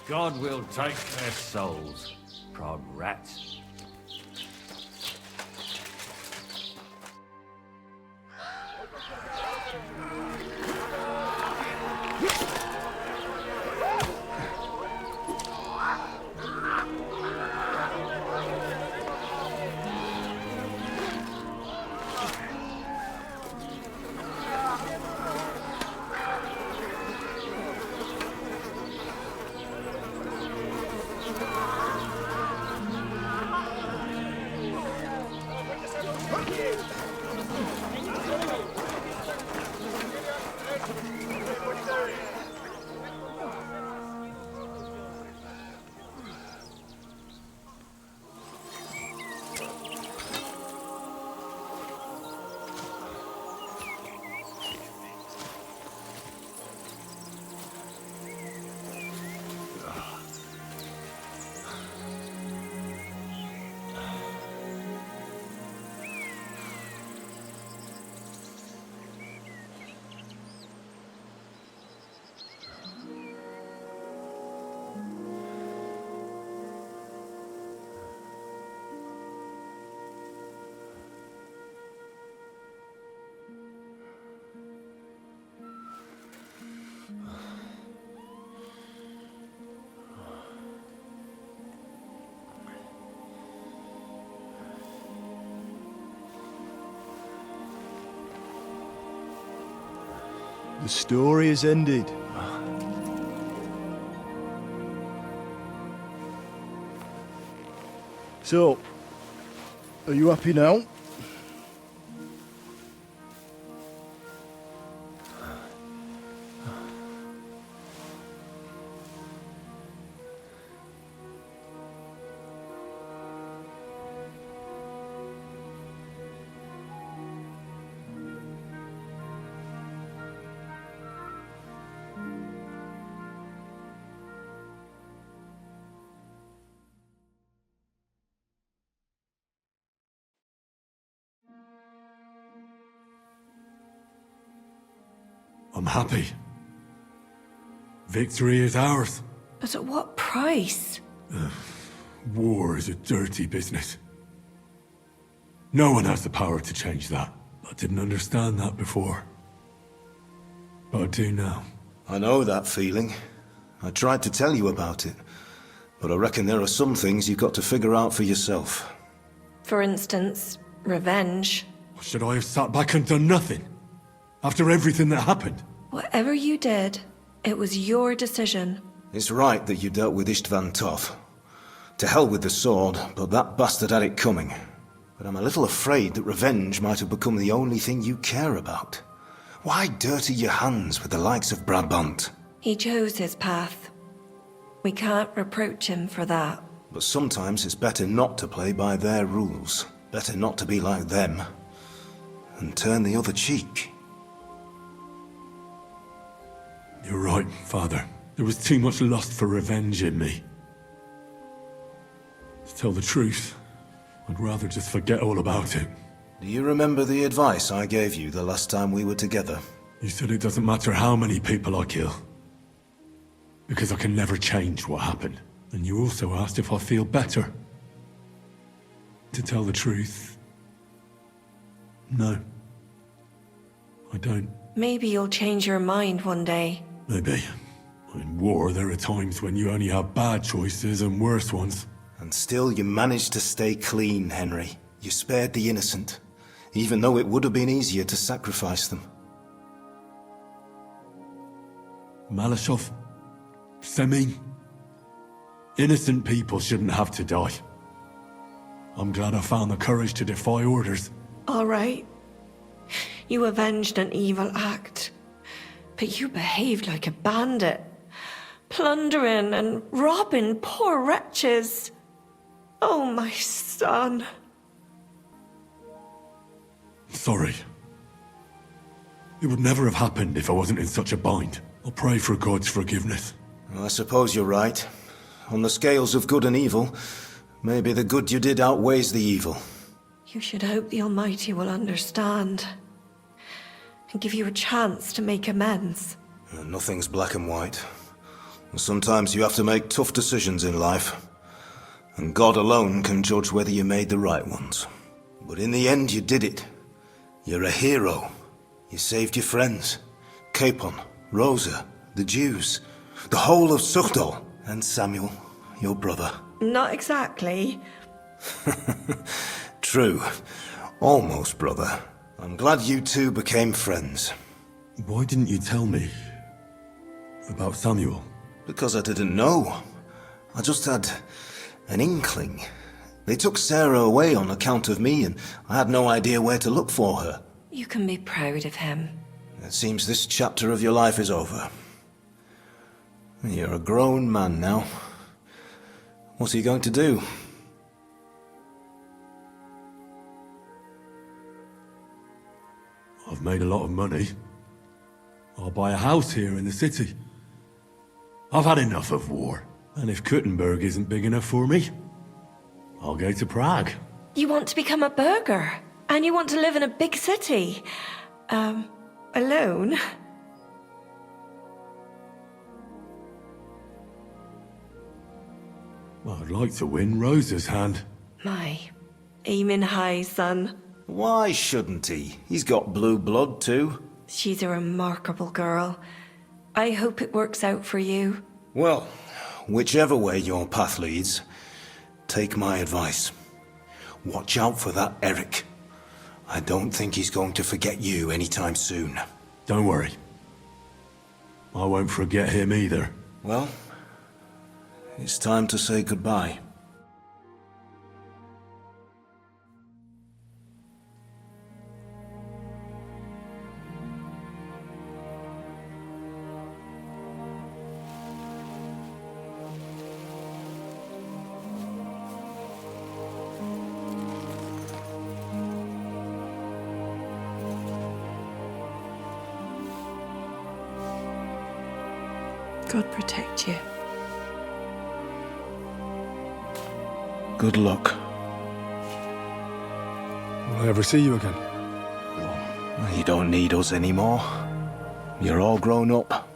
God will take their souls, prod rats. The story is ended. So, are you happy now? I'm happy. Victory is ours. But at what price? War is a dirty business. No one has the power to change that. I didn't understand that before. But I do now. I know that feeling. I tried to tell you about it. But I reckon there are some things you've got to figure out for yourself. For instance, revenge. Should I have sat back and done nothing? After everything that happened? Whatever you did, it was your decision. It's right that you dealt with Istvan tough. To hell with the sword, but that bastard had it coming. But I'm a little afraid that revenge might have become the only thing you care about. Why dirty your hands with the likes of Brabant? He chose his path. We can't reproach him for that. But sometimes it's better not to play by their rules. Better not to be like them. And turn the other cheek. You're right, Father. There was too much lust for revenge in me. To tell the truth, I'd rather just forget all about it. Do you remember the advice I gave you the last time we were together? You said it doesn't matter how many people I kill. Because I can never change what happened. And you also asked if I feel better. To tell the truth, no. I don't. Maybe you'll change your mind one day. Maybe. In war, there are times when you only have bad choices and worse ones. And still you managed to stay clean, Henry. You spared the innocent, even though it would have been easier to sacrifice them. Malashov, Semin, innocent people shouldn't have to die. I'm glad I found the courage to defy orders. All right. You avenged an evil act. But you behaved like a bandit. Plundering and robbing poor wretches. Oh, my son. Sorry. It would never have happened if I wasn't in such a bind. I'll pray for God's forgiveness. Well, I suppose you're right. On the scales of good and evil, maybe the good you did outweighs the evil. You should hope the Almighty will understand. And give you a chance to make amends. Nothing's black and white. Sometimes you have to make tough decisions in life. And God alone can judge whether you made the right ones. But in the end, you did it. You're a hero. You saved your friends. Capon, Rosa, the Jews, the whole of Sugdol, and Samuel, your brother. Not exactly. True. Almost, brother. I'm glad you two became friends. Why didn't you tell me about Samuel? Because I didn't know. I just had an inkling. They took Sarah away on account of me, and I had no idea where to look for her. You can be proud of him. It seems this chapter of your life is over. You're a grown man now. What are you going to do? I've made a lot of money. I'll buy a house here in the city. I've had enough of war. And if Kuttenberg isn't big enough for me, I'll go to Prague. You want to become a burgher? And you want to live in a big city? Alone? Well, I'd like to win Rosa's hand. My, aiming high, son. Why shouldn't he? He's got blue blood too. She's a remarkable girl. I hope it works out for you. Well, whichever way your path leads, take my advice. Watch out for that Eric. I don't think he's going to forget you anytime soon. Don't worry. I won't forget him either. Well, it's time to say goodbye. God protect you. Good luck. Will I ever see you again? You don't need us anymore. You're all grown up.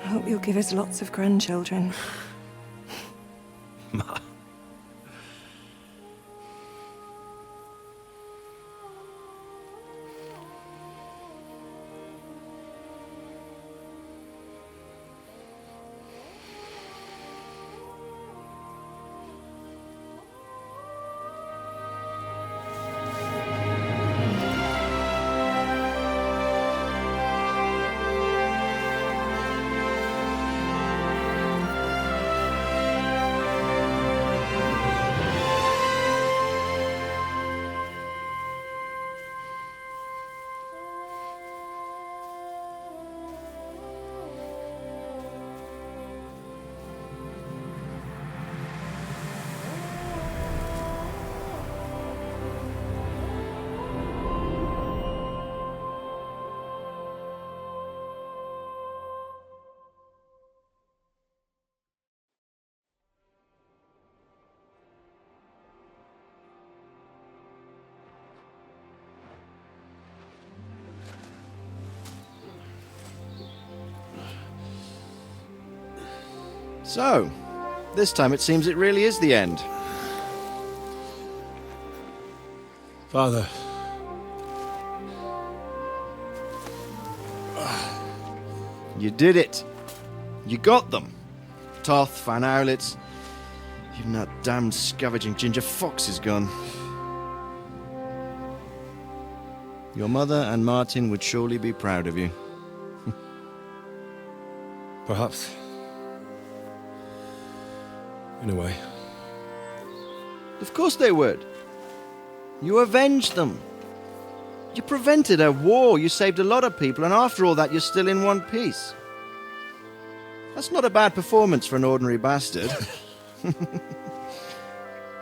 I hope you'll give us lots of grandchildren. So, this time it seems it really is the end. Father. You did it. You got them. Toth, Van Owlitz. Even that damned scavenging ginger fox is gone. Your mother and Martin would surely be proud of you. Perhaps. In a way. Of course they would. You avenged them. You prevented a war, you saved a lot of people, and after all that, you're still in one piece. That's not a bad performance for an ordinary bastard. You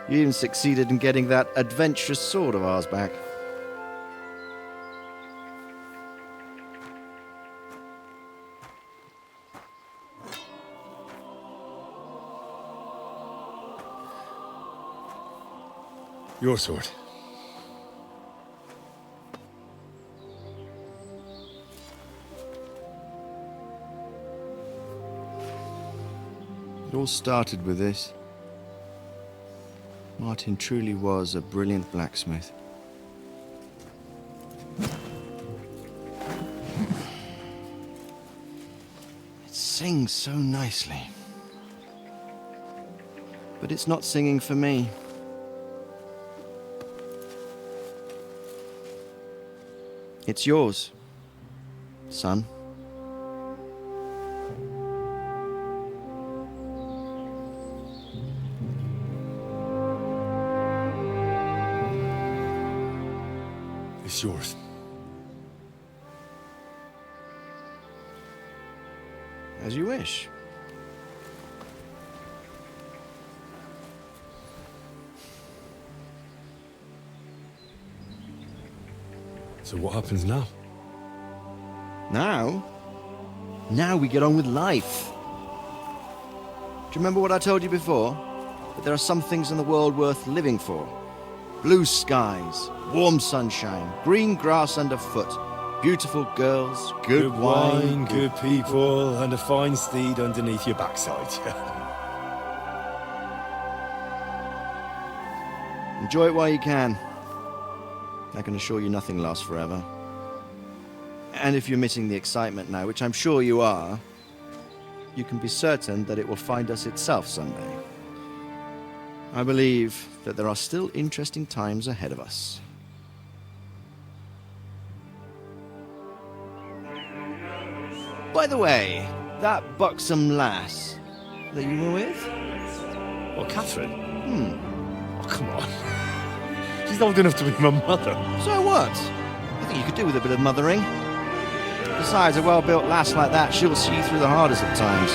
even succeeded in getting that adventurous sword of ours back. Your sword. It all started with this. Martin truly was a brilliant blacksmith. It sings so nicely. But it's not singing for me. It's yours, son. It's yours. As you wish. So what happens now? Now? Now we get on with life. Do you remember what I told you before? That there are some things in the world worth living for. Blue skies, warm sunshine, green grass underfoot, beautiful girls, good wine, good people, and a fine steed underneath your backside. Enjoy it while you can. I can assure you nothing lasts forever. And if you're missing the excitement now, which I'm sure you are, you can be certain that it will find us itself someday. I believe that there are still interesting times ahead of us. By the way, that buxom lass that you were with? What, Catherine? Oh, come on. She's old enough to be my mother. So what? I think you could do with a bit of mothering. Besides, a well-built lass like that, she'll see you through the hardest of times.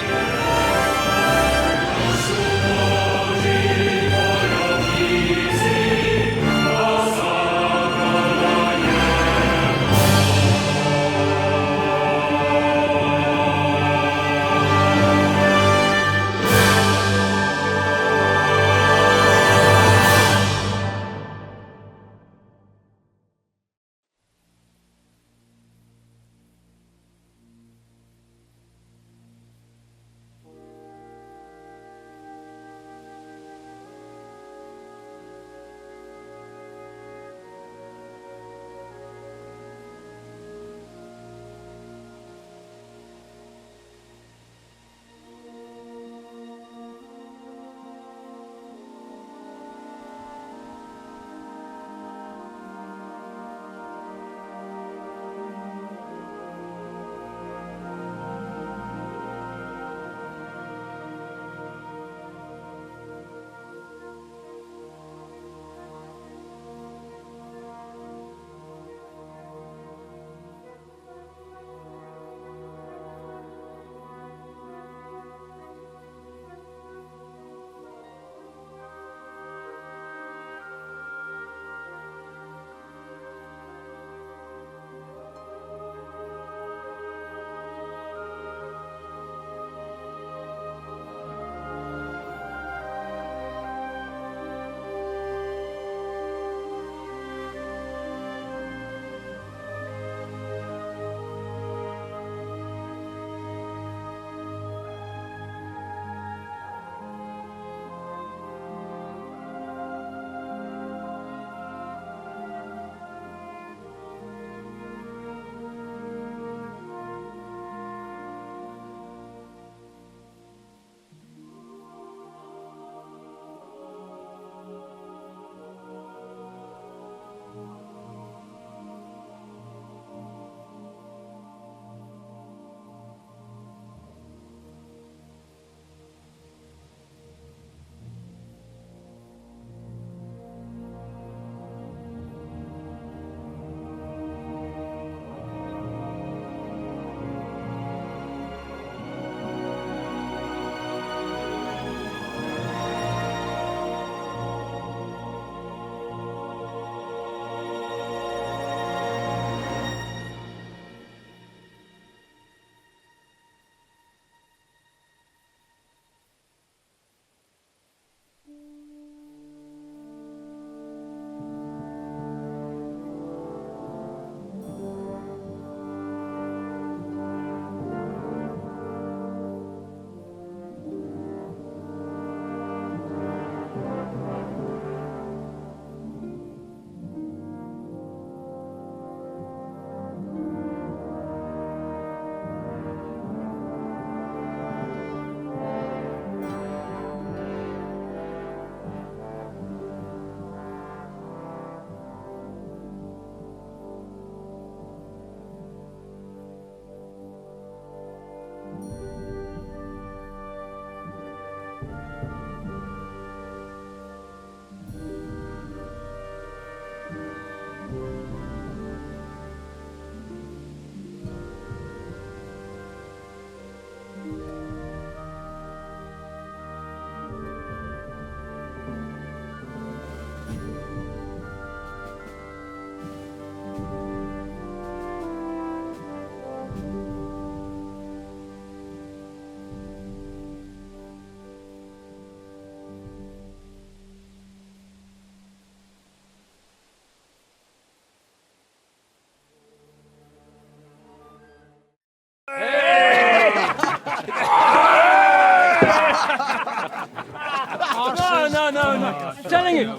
No. Telling you,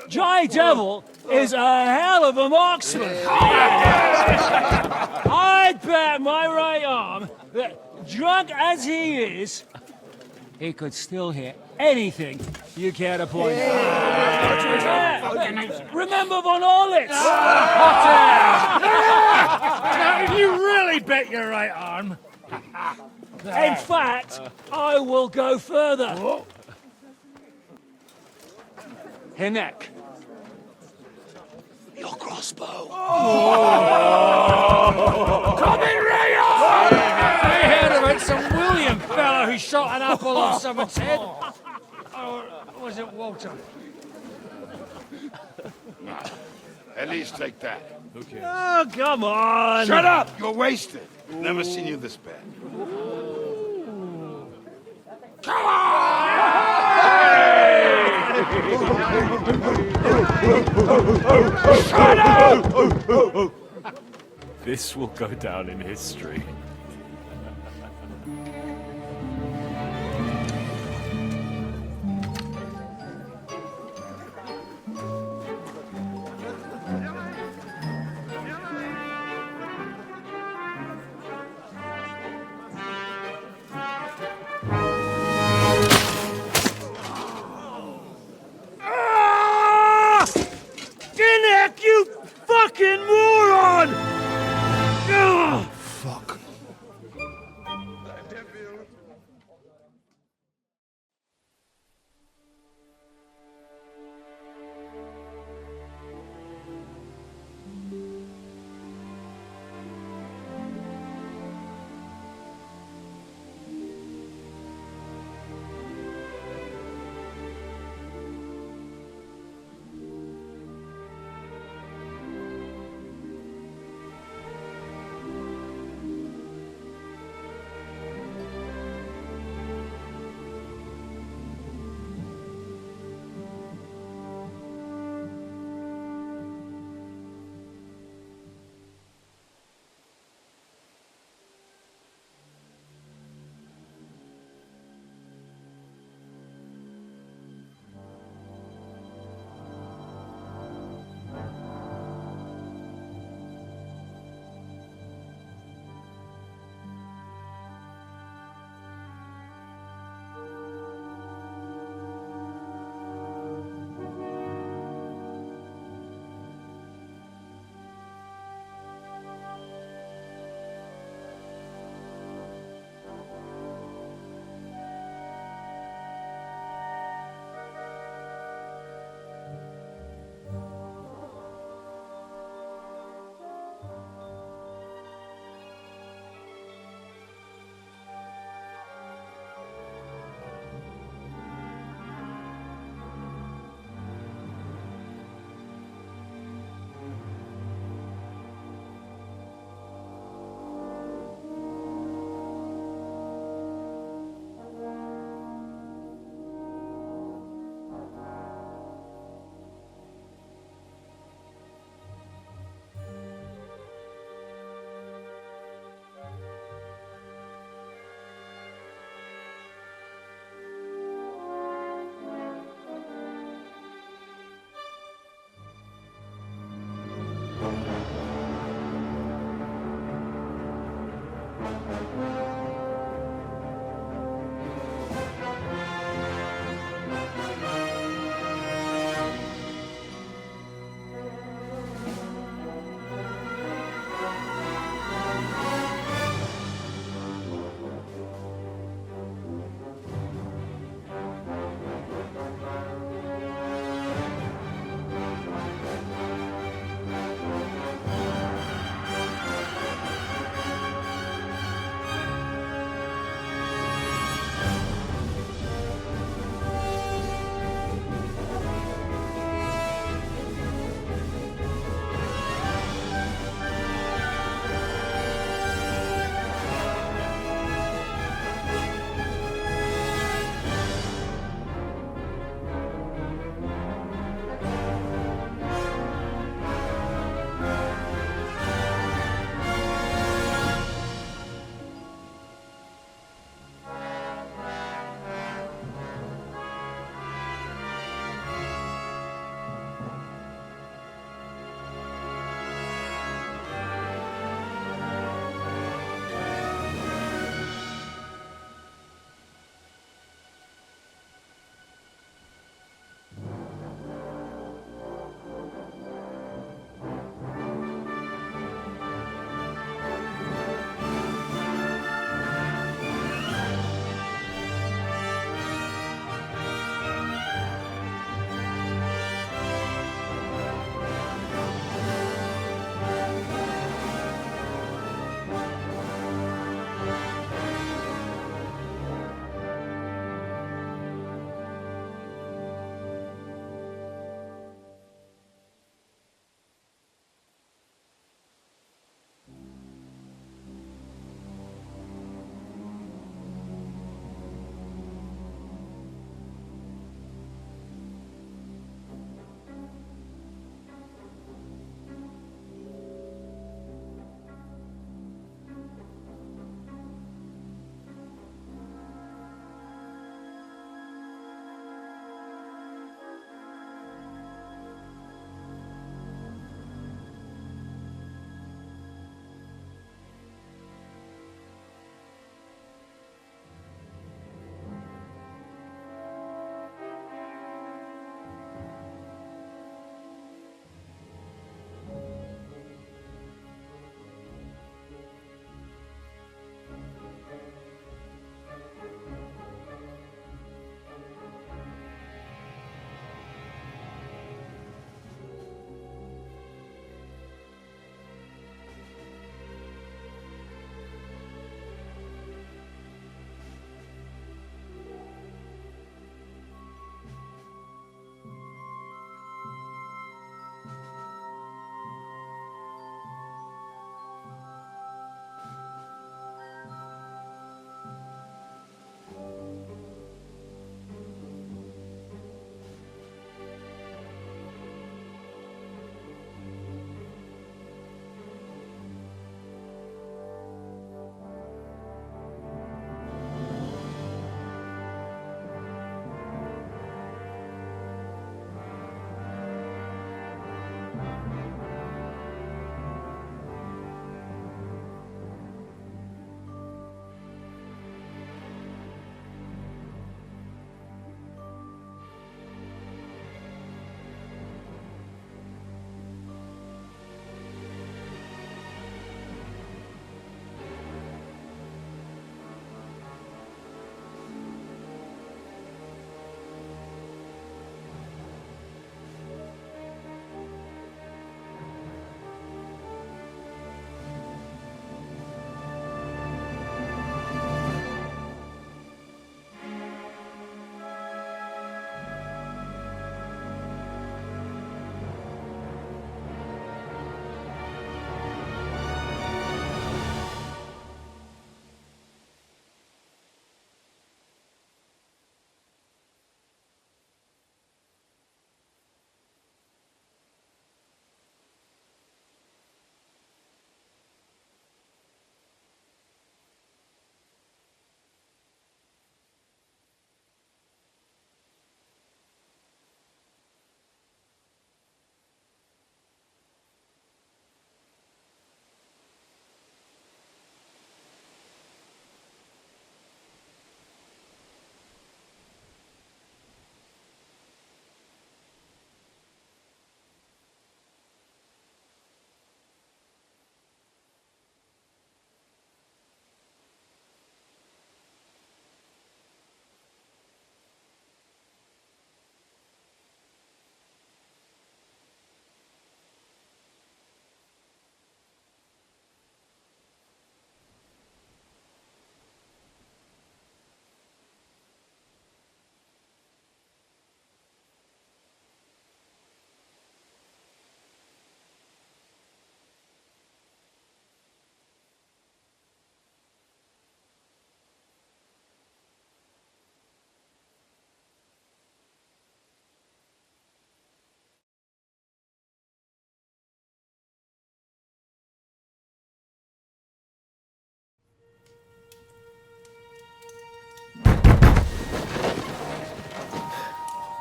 Dry Devil is a hell of a marksman. I'd bet my right arm that, drunk as he is, he could still hear anything you care to point out. Remember Von Orlitz? Now, you really bet your right arm. In fact, I will go further. Hinek. Your crossbow. Come in, Rayon! I heard about some William fella who shot an apple off someone's head. Or was it Walter? At least take that. Who cares? Oh, come on! Shut up! You're wasted. Never seen you this bad. Come on! Shut up! This will go down in history. Ginek, you fucking moron! Fuck.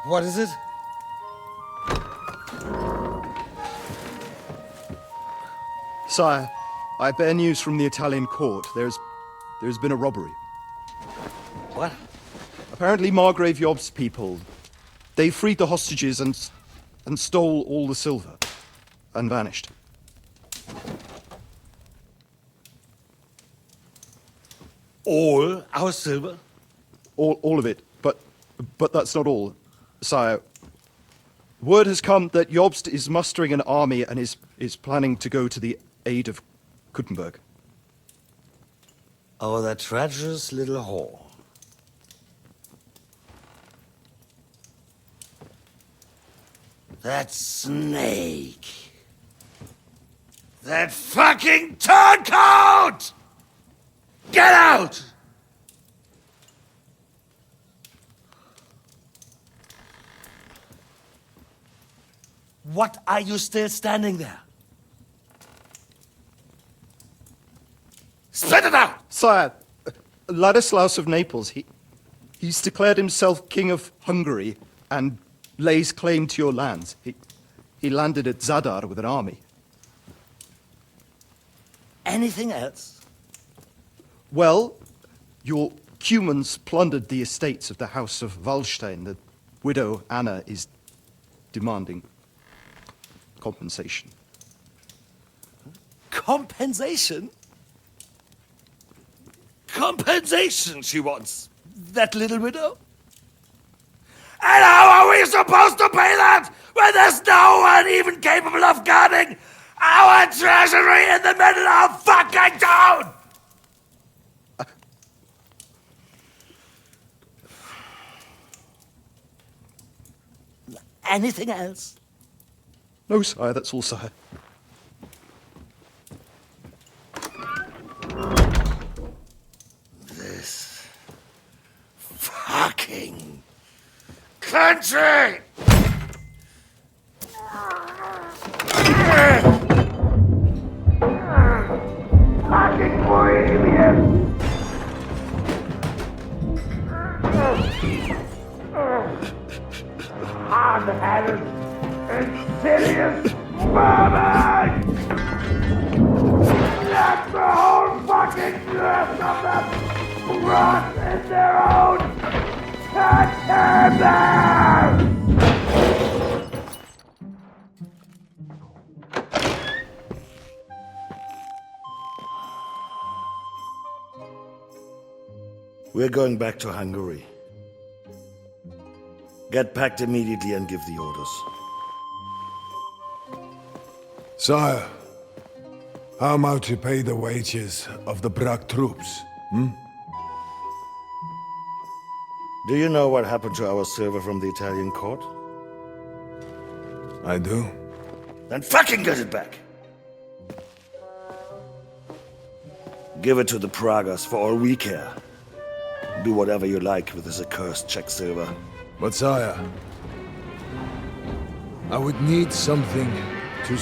What is it? Sire, I bear news from the Italian court. There's been a robbery. What? Apparently Margrave Yob's people, they freed the hostages and stole all the silver and vanished. All our silver? All of it, but that's not all, sire. Word has come that Jobst is mustering an army and is planning to go to the aid of Kuttenberg. Oh, that treacherous little whore. That snake. That fucking turncoat! Get out! What are you still standing there? Spit it out! Sire, Ladislaus of Naples, he's declared himself King of Hungary and lays claim to your lands. He landed at Zadar with an army. Anything else? Well, your Cumans plundered the estates of the House of Wallstein. The widow Anna is demanding compensation. Compensation? Compensation she wants, that little widow? And how are we supposed to pay that when there's no one even capable of guarding our treasury in the middle of fucking town? Anything else? No, sire, that's all, sire. This fucking country! Fucking Bohemian! Hard-headed, insidious vermin! That's the whole fucking rest of them rot in their own containers! We're going back to Hungary. Get packed immediately and give the orders. Sire, how am I to pay the wages of the Prague troops? Do you know what happened to our silver from the Italian court? I do. Then fucking get it back! Give it to the Pragas for all we care. Do whatever you like with this accursed Czech silver. But sire, I would need something to...